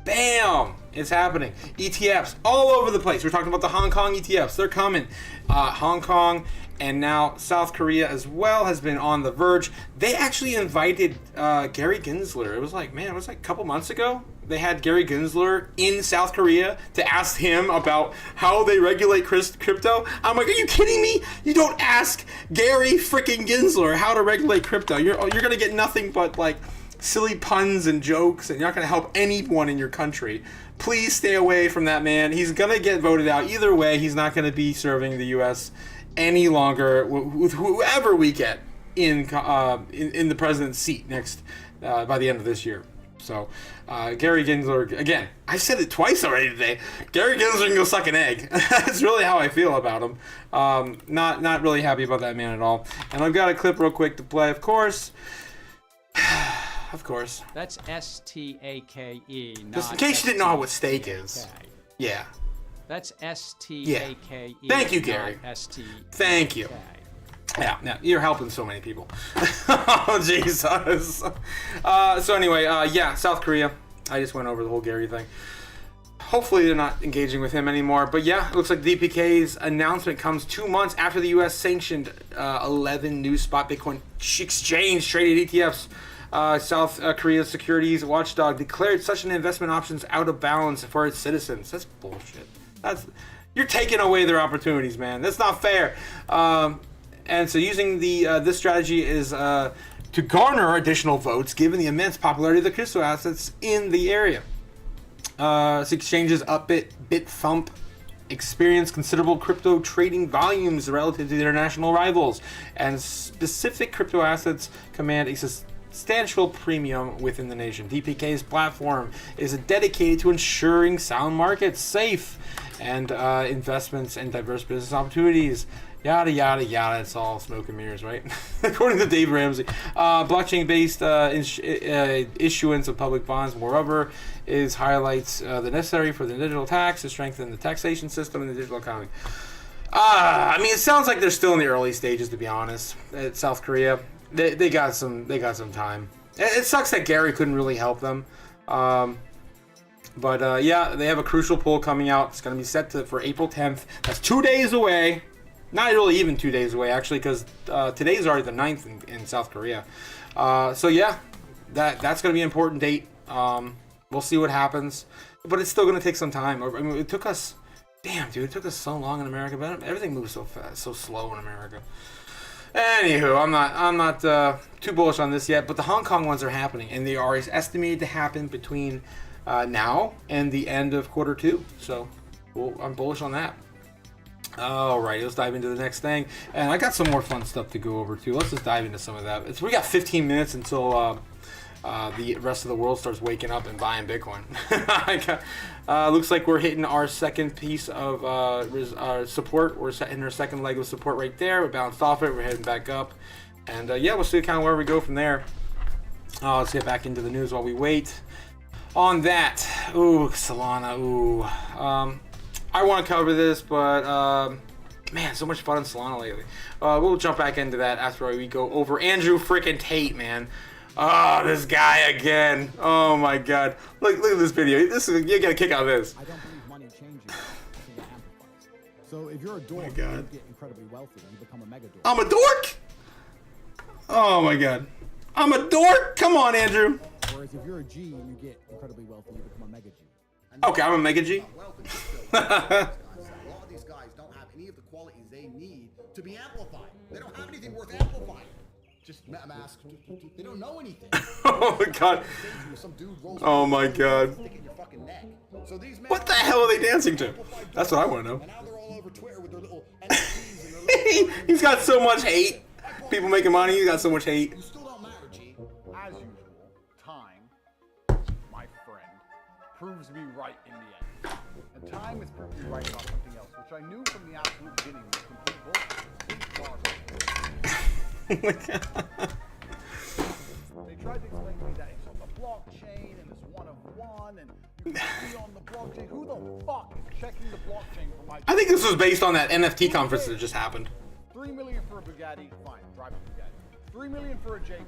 Bam! It's happening. ETFs all over the place. We're talking about the Hong Kong ETFs. They're coming. Hong Kong and now South Korea as well has been on the verge. They actually invited Gary Gensler. It was like a couple months ago. They had Gary Gensler in South Korea to ask him about how they regulate crypto. I'm like, are you kidding me? You don't ask Gary freaking Gensler how to regulate crypto. You're gonna get nothing but like silly puns and jokes, and you're not gonna help anyone in your country. Please stay away from that man. He's gonna get voted out either way. He's not gonna be serving the U.S. any longer with whoever we get in the president's seat next by the end of this year. So, Gary Gensler, again, I've said it twice already today. Gary Gensler can go suck an egg. That's really how I feel about him. Not really happy about that man at all. And I've got a clip real quick to play, of course. Of course.
That's S-T-A-K-E.
Just in case you didn't know what steak is. Yeah.
That's S-T-A-K-E.
Yeah. Thank you, Gary.
S-T.
Thank you. Yeah, you're helping so many people. Oh, Jesus. So anyway, South Korea. I just went over the whole Gary thing. Hopefully they're not engaging with him anymore. But yeah, it looks like DPK's announcement comes 2 months after the U.S. sanctioned 11 new spot Bitcoin exchange traded ETFs. South Korea's securities watchdog declared such an investment options out of bounds for its citizens. That's bullshit. You're taking away their opportunities, man. That's not fair. And so using this strategy is to garner additional votes given the immense popularity of the crypto assets in the area. Exchanges Upbit, BitThump experience considerable crypto trading volumes relative to their international rivals, and specific crypto assets command a substantial premium within the nation. DPK's platform is dedicated to ensuring sound markets, safe, and investments and diverse business opportunities. Yada, yada, yada. It's all smoke and mirrors, right? According to Dave Ramsey. Blockchain-based issuance of public bonds, moreover, highlights the necessary for the digital tax to strengthen the taxation system in the digital economy. I mean, it sounds like they're still in the early stages, to be honest. At South Korea, they got some time. It sucks that Gary couldn't really help them. But they have a crucial poll coming out. It's going to be set for April 10th. That's 2 days away. Not really even 2 days away, actually, because today's already the 9th in South Korea. that's going to be an important date. We'll see what happens, but it's still going to take some time. I mean, it took us, damn, dude, it took us so long in America, but everything moves so fast, so slow in America. Anywho, I'm not too bullish on this yet, but the Hong Kong ones are happening, and they are estimated to happen between now and the end of Q2. So, I'm bullish on that. Alright, let's dive into the next thing. And I got some more fun stuff to go over too. Let's just dive into some of that. We got 15 minutes until the rest of the world starts waking up and buying Bitcoin. Looks like we're hitting our second piece of support. We're hitting our second leg of support right there. We bounced off it. We're heading back up. And yeah, we'll see kind of where we go from there. Let's get back into the news while we wait. On that, ooh, Solana, ooh. I want to cover this, but man, so much fun in Solana lately. We'll jump back into that after we go over Andrew freaking Tate, man. Oh, this guy again. Oh my God. Look at this video. You get a kick out of this.
I don't believe money changes. I think it amplifies. So if you're a dork, you get incredibly wealthy and you become a mega dork.
I'm a dork? Oh my God. I'm a dork? Come on, Andrew.
Whereas if you're a G and you get incredibly wealthy, you become a mega G.
Okay, I'm a mega G.
A lot of these guys don't have any of the qualities they need to be amplified. They don't have anything worth amplifying. Just mask. They don't know anything.
Oh my God. Oh my God. What the hell are they dancing to? That's what I want to know. He's got so much hate. People making money, he's got so much hate.
You still don't matter, G. As usual, time, my friend, proves me right in the end. And time has proved me right about something else, which I knew from the absolute beginning was complete bullshit. They tried to explain to me that it's on the blockchain and it's one of one and you can be on the blockchain. Who the fuck is checking the blockchain for my...
I think this was based on that NFT conference that just happened.
3 million for a Bugatti, fine, drive a Bugatti. 3 million for a JPEG.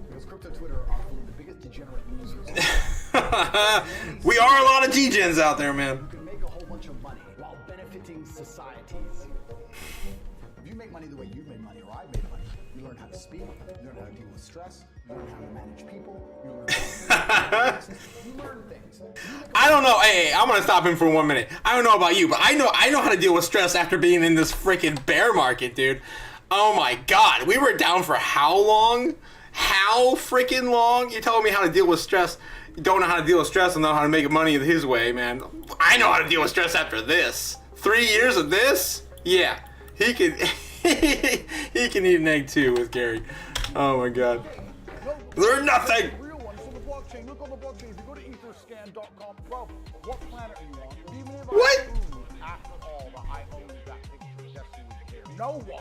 Because crypto Twitter are full of the biggest degenerate losers.
We are a lot of G-gens out there, man.
You can make a whole bunch of money while benefiting societies. If you make money the way you've made money or I've made money, you learn how to speak, you learn how to deal with stress, you learn how to manage people, you learn things.
I don't know. Hey, I'm gonna stop him for 1 minute. I don't know about you, but I know how to deal with stress after being in this freaking bear market, dude. Oh my God, we were down for how long? How freaking long? You're telling me how to deal with stress? You don't know how to deal with stress and know how to make money his way, man. I know how to deal with stress after this. 3 years of this? Yeah, he can. He can eat an egg too with Gary. Oh my God. Learn nothing.
Real ones on the blockchain. Look on the blockchain. If you go to etherscan.com, bro, what planet are you on? Even if
what?
I own, after all, that I own that picture, guess who cares? No one.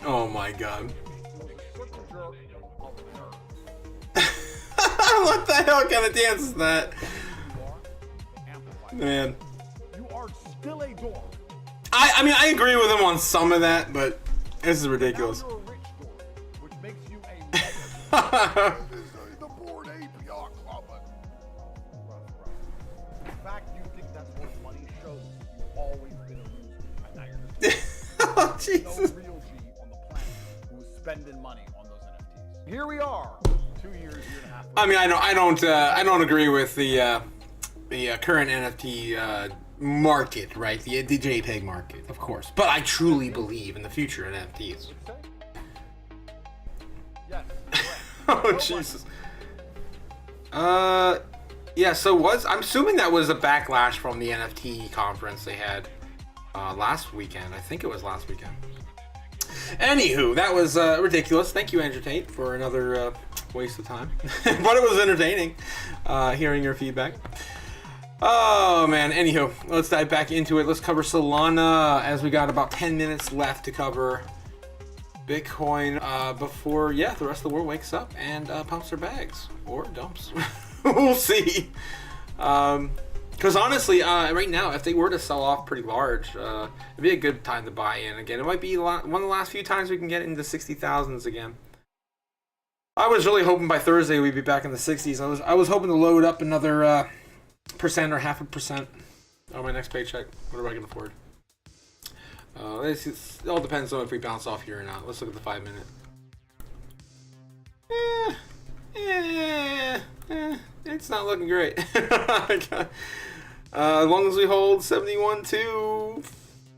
Oh my God. What the hell kind of dance is that? Man.
You are still a dork.
I mean, I agree with him on some of that, but this is ridiculous.
Now you're a rich dork, which makes you a mega. The board ape yacht club. The fact you think that's worth money shows you've always been a loser. And now you're
Oh, Jesus.
no real G on the planet who's spending money on those NFTs. Here we are, 2 years, year and a half.
I mean, I don't agree with the current NFT market, right? The JPEG market, of course. But I truly believe in the future in NFTs.
Yes.
Oh Jesus. Yeah. So I'm assuming that was a backlash from the NFT conference they had last weekend. I think it was last weekend. Anywho, that was ridiculous. Thank you, Andrew Tate, for another waste of time. But it was entertaining hearing your feedback. Oh man, anywho, let's dive back into it. Let's cover Solana as we got about 10 minutes left to cover Bitcoin before, the rest of the world wakes up and pumps their bags or dumps. We'll see. Because honestly, right now, if they were to sell off pretty large, it'd be a good time to buy in again. It might be one of the last few times we can get into 60,000s again. I was really hoping by Thursday we'd be back in the 60s. I was hoping to load up another % or 0.5% on my next paycheck, whatever I can afford. It all depends on if we bounce off here or not. Let's look at the 5 minute. It's not looking great. As long as we hold 71.2,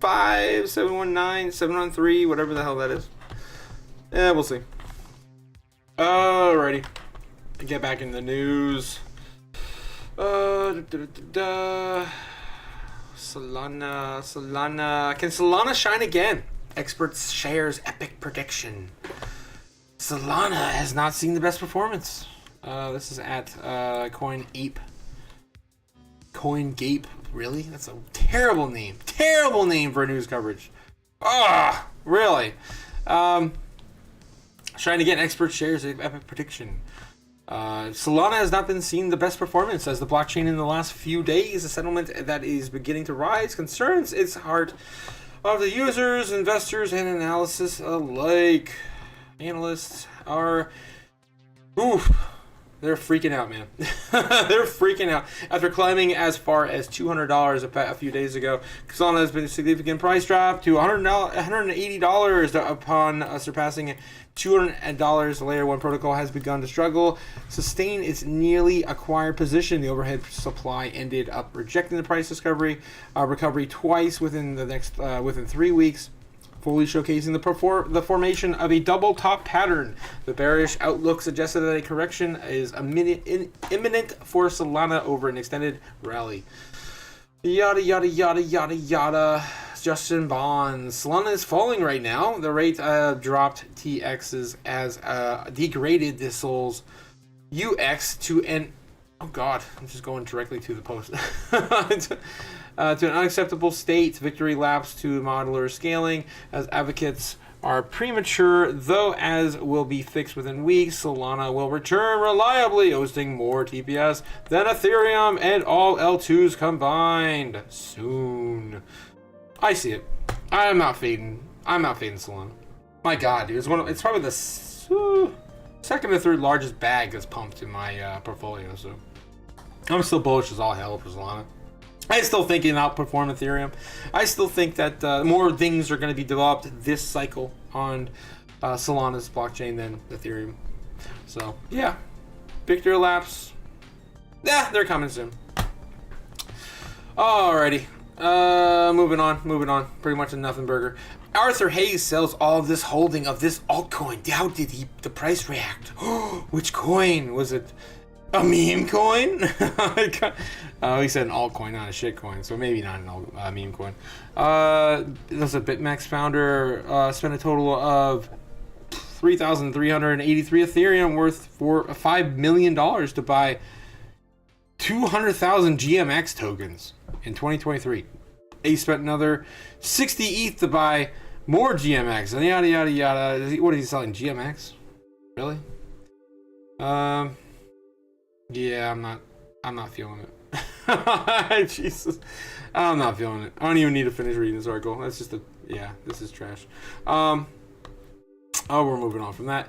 5, 719, 713, whatever the hell that is. Yeah, we'll see. Alrighty. Get back in the news. Solana. Can Solana shine again? Experts shares epic prediction. Solana has not seen the best performance. This is at CoinGape. CoinGape, really? That's a terrible name. Terrible name for news coverage. Ah, really? Trying to get expert shares of epic prediction. Solana has not been seeing the best performance as the blockchain in the last few days. A settlement that is beginning to rise concerns its heart of the users, investors, and analysis alike. Analysts are... They're freaking out, man. They're freaking out. After climbing as far as $200 a few days ago, Solana has been a significant price drop to $180 upon surpassing $200. The Layer 1 protocol has begun to struggle sustain its nearly acquired position. The overhead supply ended up rejecting the price recovery twice within 3 weeks, fully showcasing the formation of a double top pattern. The bearish outlook suggested that a correction is imminent for Solana over an extended rally. Yada yada yada yada yada. Justin Bonds. Solana is falling right now. The rate dropped TX's as degraded the Sol's UX to an... Oh god, I'm just going directly to the post. To an unacceptable state. Victory laps to modular scaling as advocates are premature, though as will be fixed within weeks. Solana will return reliably, hosting more TPS than Ethereum and all L2s combined soon. I see it. I'm not fading Solana. My god, dude. It's probably the second or third largest bag that's pumped in my portfolio, so I'm still bullish as all hell for Solana. I still think it can outperform Ethereum. I still think that more things are going to be developed this cycle on Solana's blockchain than Ethereum. So, yeah. Victory laps. Yeah, they're coming soon. Alrighty. Moving on. Pretty much a nothing burger. Arthur Hayes sells all of this holding of this altcoin. How did the price react? Which coin? Was it a meme coin? He said an altcoin, not a shit coin, so maybe not a meme coin. There's a BitMEX founder spent a total of $3,383 Ethereum worth for $5 million to buy 200,000 GMX tokens in 2023. He spent another 60 ETH to buy more GMX and yada yada yada. What is he selling? GMX? Really? Yeah, I'm not feeling it. Jesus. I'm not feeling it. I don't even need to finish reading this article. That's just this is trash. We're moving on from that.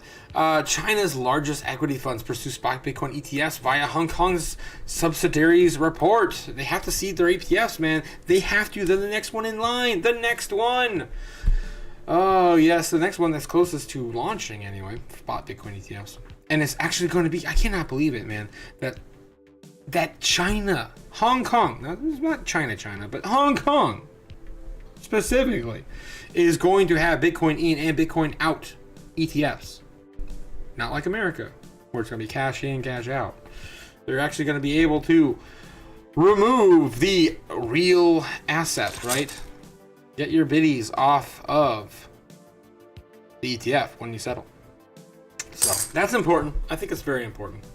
China's largest equity funds pursue spot Bitcoin ETFs via Hong Kong's subsidiaries report. They have to seed their ETFs, man. They have to. They're the next one in line. The next one. Oh, yes. The next one that's closest to launching, anyway. Spot Bitcoin ETFs. And it's actually going to be... I cannot believe it, man. That China, Hong Kong, now this is not China, but Hong Kong specifically, is going to have Bitcoin in and Bitcoin out ETFs. Not like America, where it's going to be cash in, cash out. They're actually going to be able to remove the real asset, right? Get your biddies off of the ETF when you settle. So that's important. I think it's very important.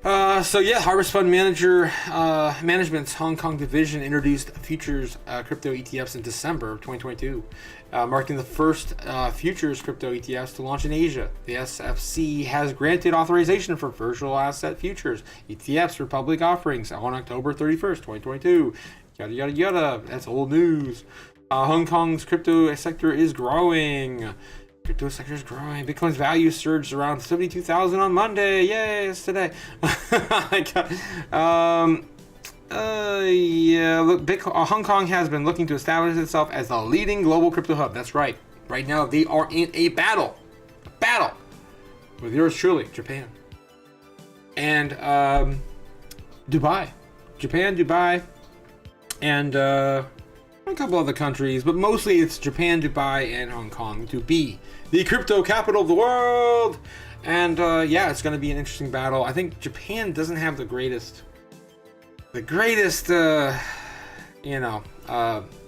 Harvest Fund Management's Hong Kong division introduced futures crypto ETFs in December of 2022, marking the first futures crypto ETFs to launch in Asia. The SFC has granted authorization for virtual asset futures ETFs for public offerings on October 31st, 2022. Yada yada yada. That's old news. Hong Kong's crypto sector is growing. Crypto sector is growing. Bitcoin's value surged around 72,000 on Monday. Yay, it's today. Yeah, look, Hong Kong has been looking to establish itself as the leading global crypto hub. That's right. Right now, they are in a battle with yours truly, Japan, and Dubai, and a couple other countries, but mostly it's Japan, Dubai, and Hong Kong to be the crypto capital of the world. And yeah, it's going to be an interesting battle. I think Japan doesn't have the greatest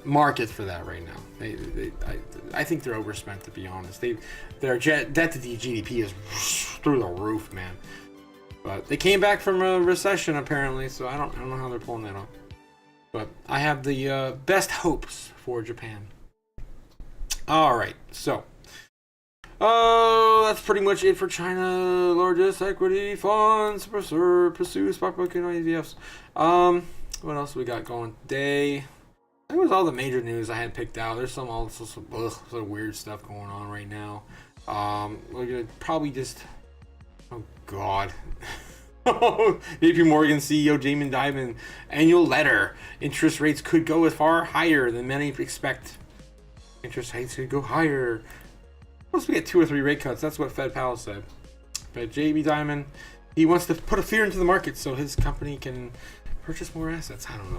market for that right now. I think they're overspent, to be honest. Their debt to the GDP is through the roof, man. But they came back from a recession apparently, so I don't know how they're pulling that off. But I have the best hopes for Japan. All right, so that's pretty much it for China. Largest equity funds pursue stockbroking ETFs. What else we got going today? That was all the major news I had picked out. There's some weird stuff going on right now. We're gonna probably just, oh god. JP Morgan CEO Jamie Dimon annual letter. Interest rates could go as far higher than many expect. Interest rates could go higher. Supposed to get 2 or 3 rate cuts. That's what Fed Powell said. But JB Dimon, he wants to put a fear into the market so his company can purchase more assets. I don't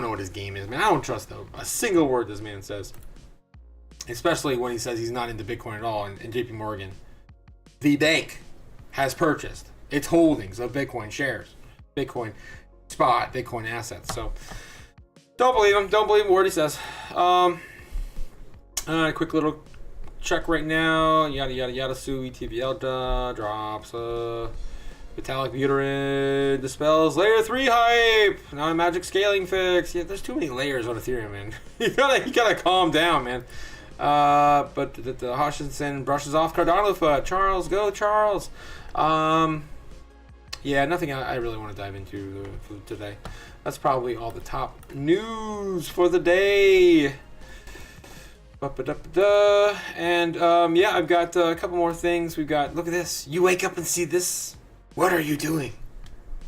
know what his game is, man. I don't trust a single word this man says. Especially when he says he's not into Bitcoin at all. And JP Morgan, the bank, has purchased its holdings of Bitcoin shares, Bitcoin spot, Bitcoin assets. So don't believe him. Don't believe a word he says. Quick little check right now. Yada yada yada. Sui TVL drops. Vitalik Buterin dispels layer 3 hype. Not a magic scaling fix. Yeah, there's too many layers on Ethereum, man. you gotta calm down, man. But the Hutchinson brushes off Cardano foot. Charles, go Charles. Yeah, nothing I really want to dive into for today. That's probably all the top news for the day. And yeah, I've got a couple more things. We've got, look at this. You wake up and see this. What are you doing?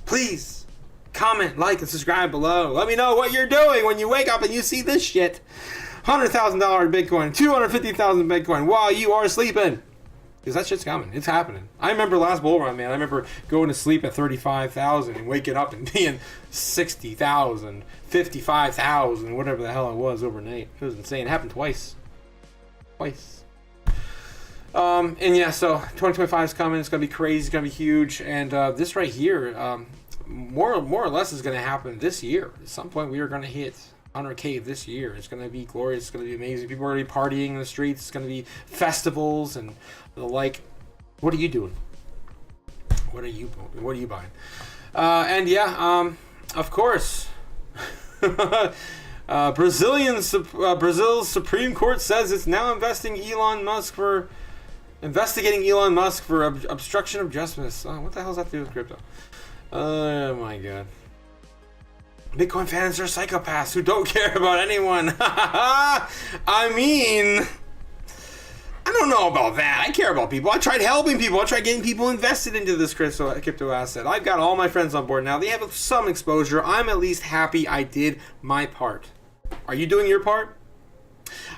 Please comment, like, and subscribe below. Let me know what you're doing when you wake up and you see this shit. $100,000 Bitcoin, 250,000 Bitcoin while you are sleeping. Because that shit's coming. It's happening. I remember last bull run, man. I remember going to sleep at 35,000 and waking up and being 60,000, 55,000, whatever the hell it was overnight. It was insane. It happened twice. And yeah, so 2025 is coming. It's gonna be crazy. It's gonna be huge. And this right here, more or less, is gonna happen this year. At some point, we are gonna hit 100K this year. It's gonna be glorious. It's gonna be amazing. People are gonna be partying in the streets. It's gonna be festivals and the like. What are you doing? What are you buying? And yeah, of course. Brazil's Supreme Court says it's now investigating Elon Musk for obstruction of justice. What the hell does that do with crypto? Oh my god. Bitcoin fans are psychopaths who don't care about anyone. I mean, I don't know about that. I care about people. I tried helping people. I tried getting people invested into this crypto asset. I've got all my friends on board now. They have some exposure. I'm at least happy I did my part. Are you doing your part?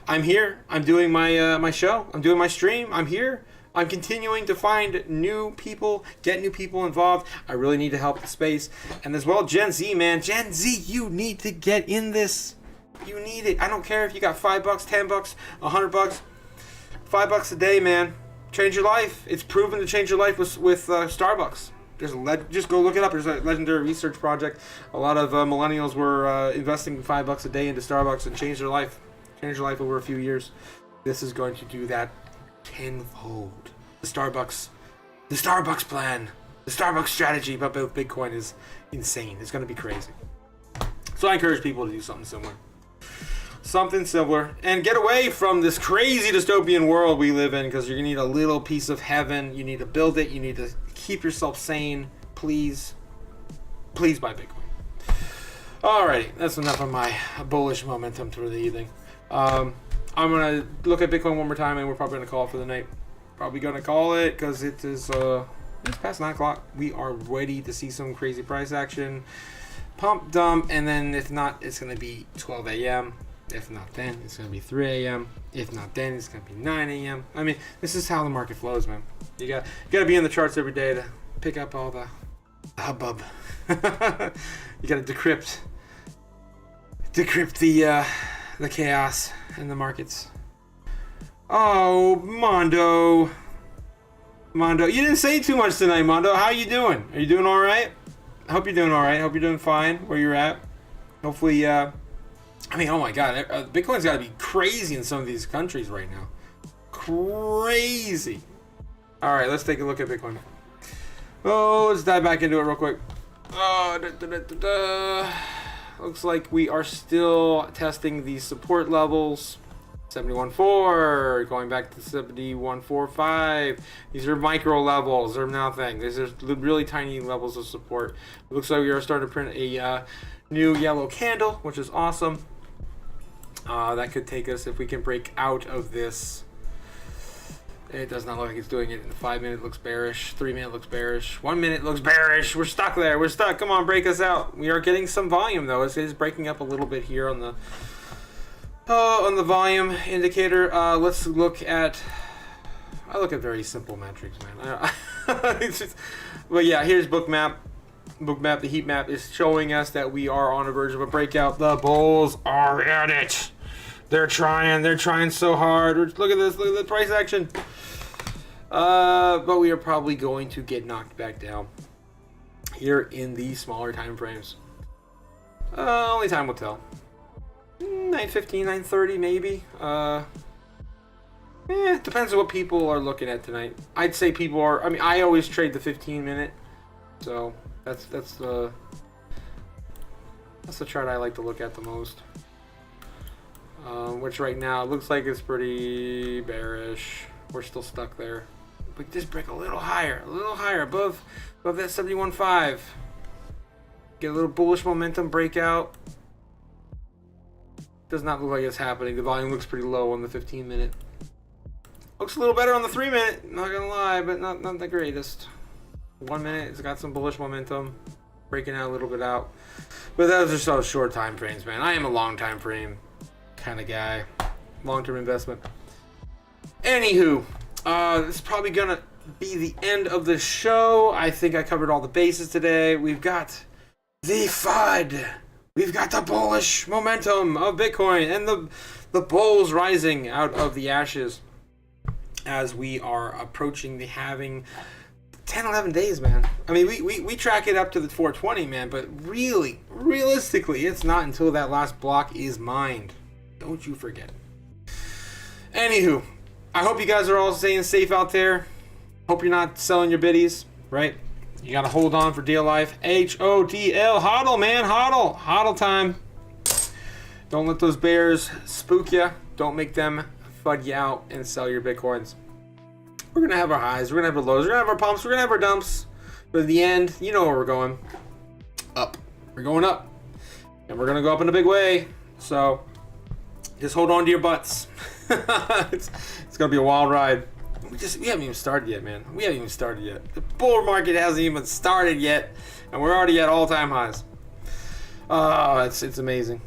I'm here. I'm doing my show. I'm doing my stream. I'm here. I'm continuing to find new people, get new people involved. I really need to help the space. And as well, Gen Z, man. Gen Z, you need to get in this. You need it. I don't care if you got $5, $10, $100. $5 a day, man. Change your life. It's proven to change your life with Starbucks. Just go look it up. There's a legendary research project. A lot of millennials were investing $5 a day into Starbucks and changed their life. Changed their life over a few years. This is going to do that tenfold. The Starbucks plan, the Starbucks strategy about Bitcoin is insane. It's going to be crazy. So I encourage people to do something similar, and get away from this crazy dystopian world we live in, because you're gonna need a little piece of heaven. You need to build it. You need to keep yourself sane. Please buy Bitcoin. Alrighty, that's enough of my bullish momentum for the evening. I'm gonna look at Bitcoin one more time, and we're probably gonna call it for the night. Probably gonna call it because it's past 9 o'clock. We are ready to see some crazy price action.
pump, dump, and then if not, it's going to be 12 a.m. If not then, it's going to be 3 a.m. If not then, it's going to be 9 a.m. I mean, this is how the market flows, man. You got to be in the charts every day to pick up all the hubbub. You got to decrypt the chaos in the markets. Oh, Mondo, you didn't say too much tonight, Mondo. How you doing? Are you doing all right? I hope you're doing all right. I hope you're doing fine where you're at. Hopefully, I mean, oh my God, Bitcoin's got to be crazy in some of these countries right now. Crazy. All right, let's take a look at Bitcoin. Oh, let's dive back into it real quick. Oh, looks like we are still testing these support levels. 71.4, going back to 71.45. These are micro levels. They're nothing. These are really tiny levels of support. It looks like we are starting to print a new yellow candle, which is awesome. That could take us, if we can break out of this. It does not look like it's doing it. In 5 minute looks bearish. 3 minute looks bearish. 1 minute looks bearish. We're stuck there. We're stuck. Come on, break us out. We are getting some volume though. It is breaking up a little bit here on the volume indicator. Let's look at. I look at very simple metrics, man. But yeah, here's Bookmap. Bookmap, the heat map is showing us that we are on the verge of a breakout. The bulls are at it. They're trying so hard. Look at this. Look at the price action. But we are probably going to get knocked back down here in the smaller time frames. Only time will tell. 9:15, 9:30 maybe. Depends on what people are looking at tonight. I'd say people are. I mean, I always trade the 15 minute, so that's the chart I like to look at the most. Which right now looks like it's pretty bearish. We're still stuck there. But just break a little higher above that 71.5. Get a little bullish momentum breakout. Does not look like it's happening. The volume looks pretty low on the 15 minute. Looks a little better on the 3 minute, not gonna lie, but not the greatest. 1 minute, it's got some bullish momentum. Breaking out a little bit out. But those are so short time frames, man. I am a long time frame kind of guy. Long-term investment. Anywho, this is probably gonna be the end of the show. I think I covered all the bases today. We've got the FUD. We've got the bullish momentum of Bitcoin and the bulls rising out of the ashes as we are approaching the halving. 10, 11 days, man. I mean, we track it up to the 420, man, but really, realistically, it's not until that last block is mined. Don't you forget it. Anywho, I hope you guys are all staying safe out there. Hope you're not selling your biddies, right? You gotta hold on for dear life. HODL, hodl, man, hodl. Hodl time. Don't let those bears spook you. Don't make them FUD you out and sell your Bitcoins. We're gonna have our highs, we're gonna have our lows, we're gonna have our pumps, we're gonna have our dumps. But at the end, you know where we're going. Up. We're going up. And we're gonna go up in a big way. So just hold on to your butts. It's gonna be a wild ride. We haven't even started yet, man. We haven't even started yet. The bull market hasn't even started yet, and we're already at all-time highs. Oh, it's amazing.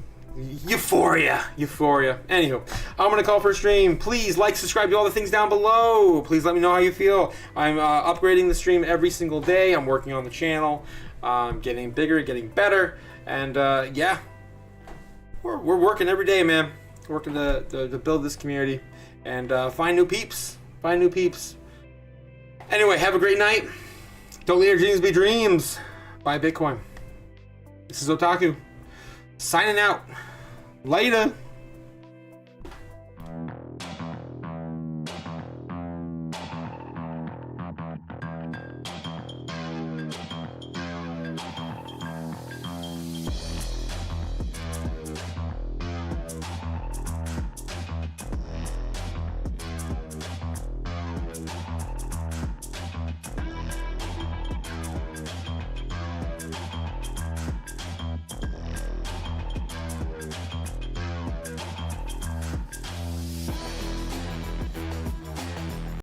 Euphoria. Anywho, I'm gonna call for a stream. Please like, subscribe, do all the things down below. Please let me know how you feel. I'm upgrading the stream every single day. I'm working on the channel. Getting bigger, getting better, and yeah, we're working every day, man. Working to build this community and find new peeps. Anyway, have a great night. Don't let your dreams be dreams. Buy Bitcoin. This is Otaku. Signing out. Later.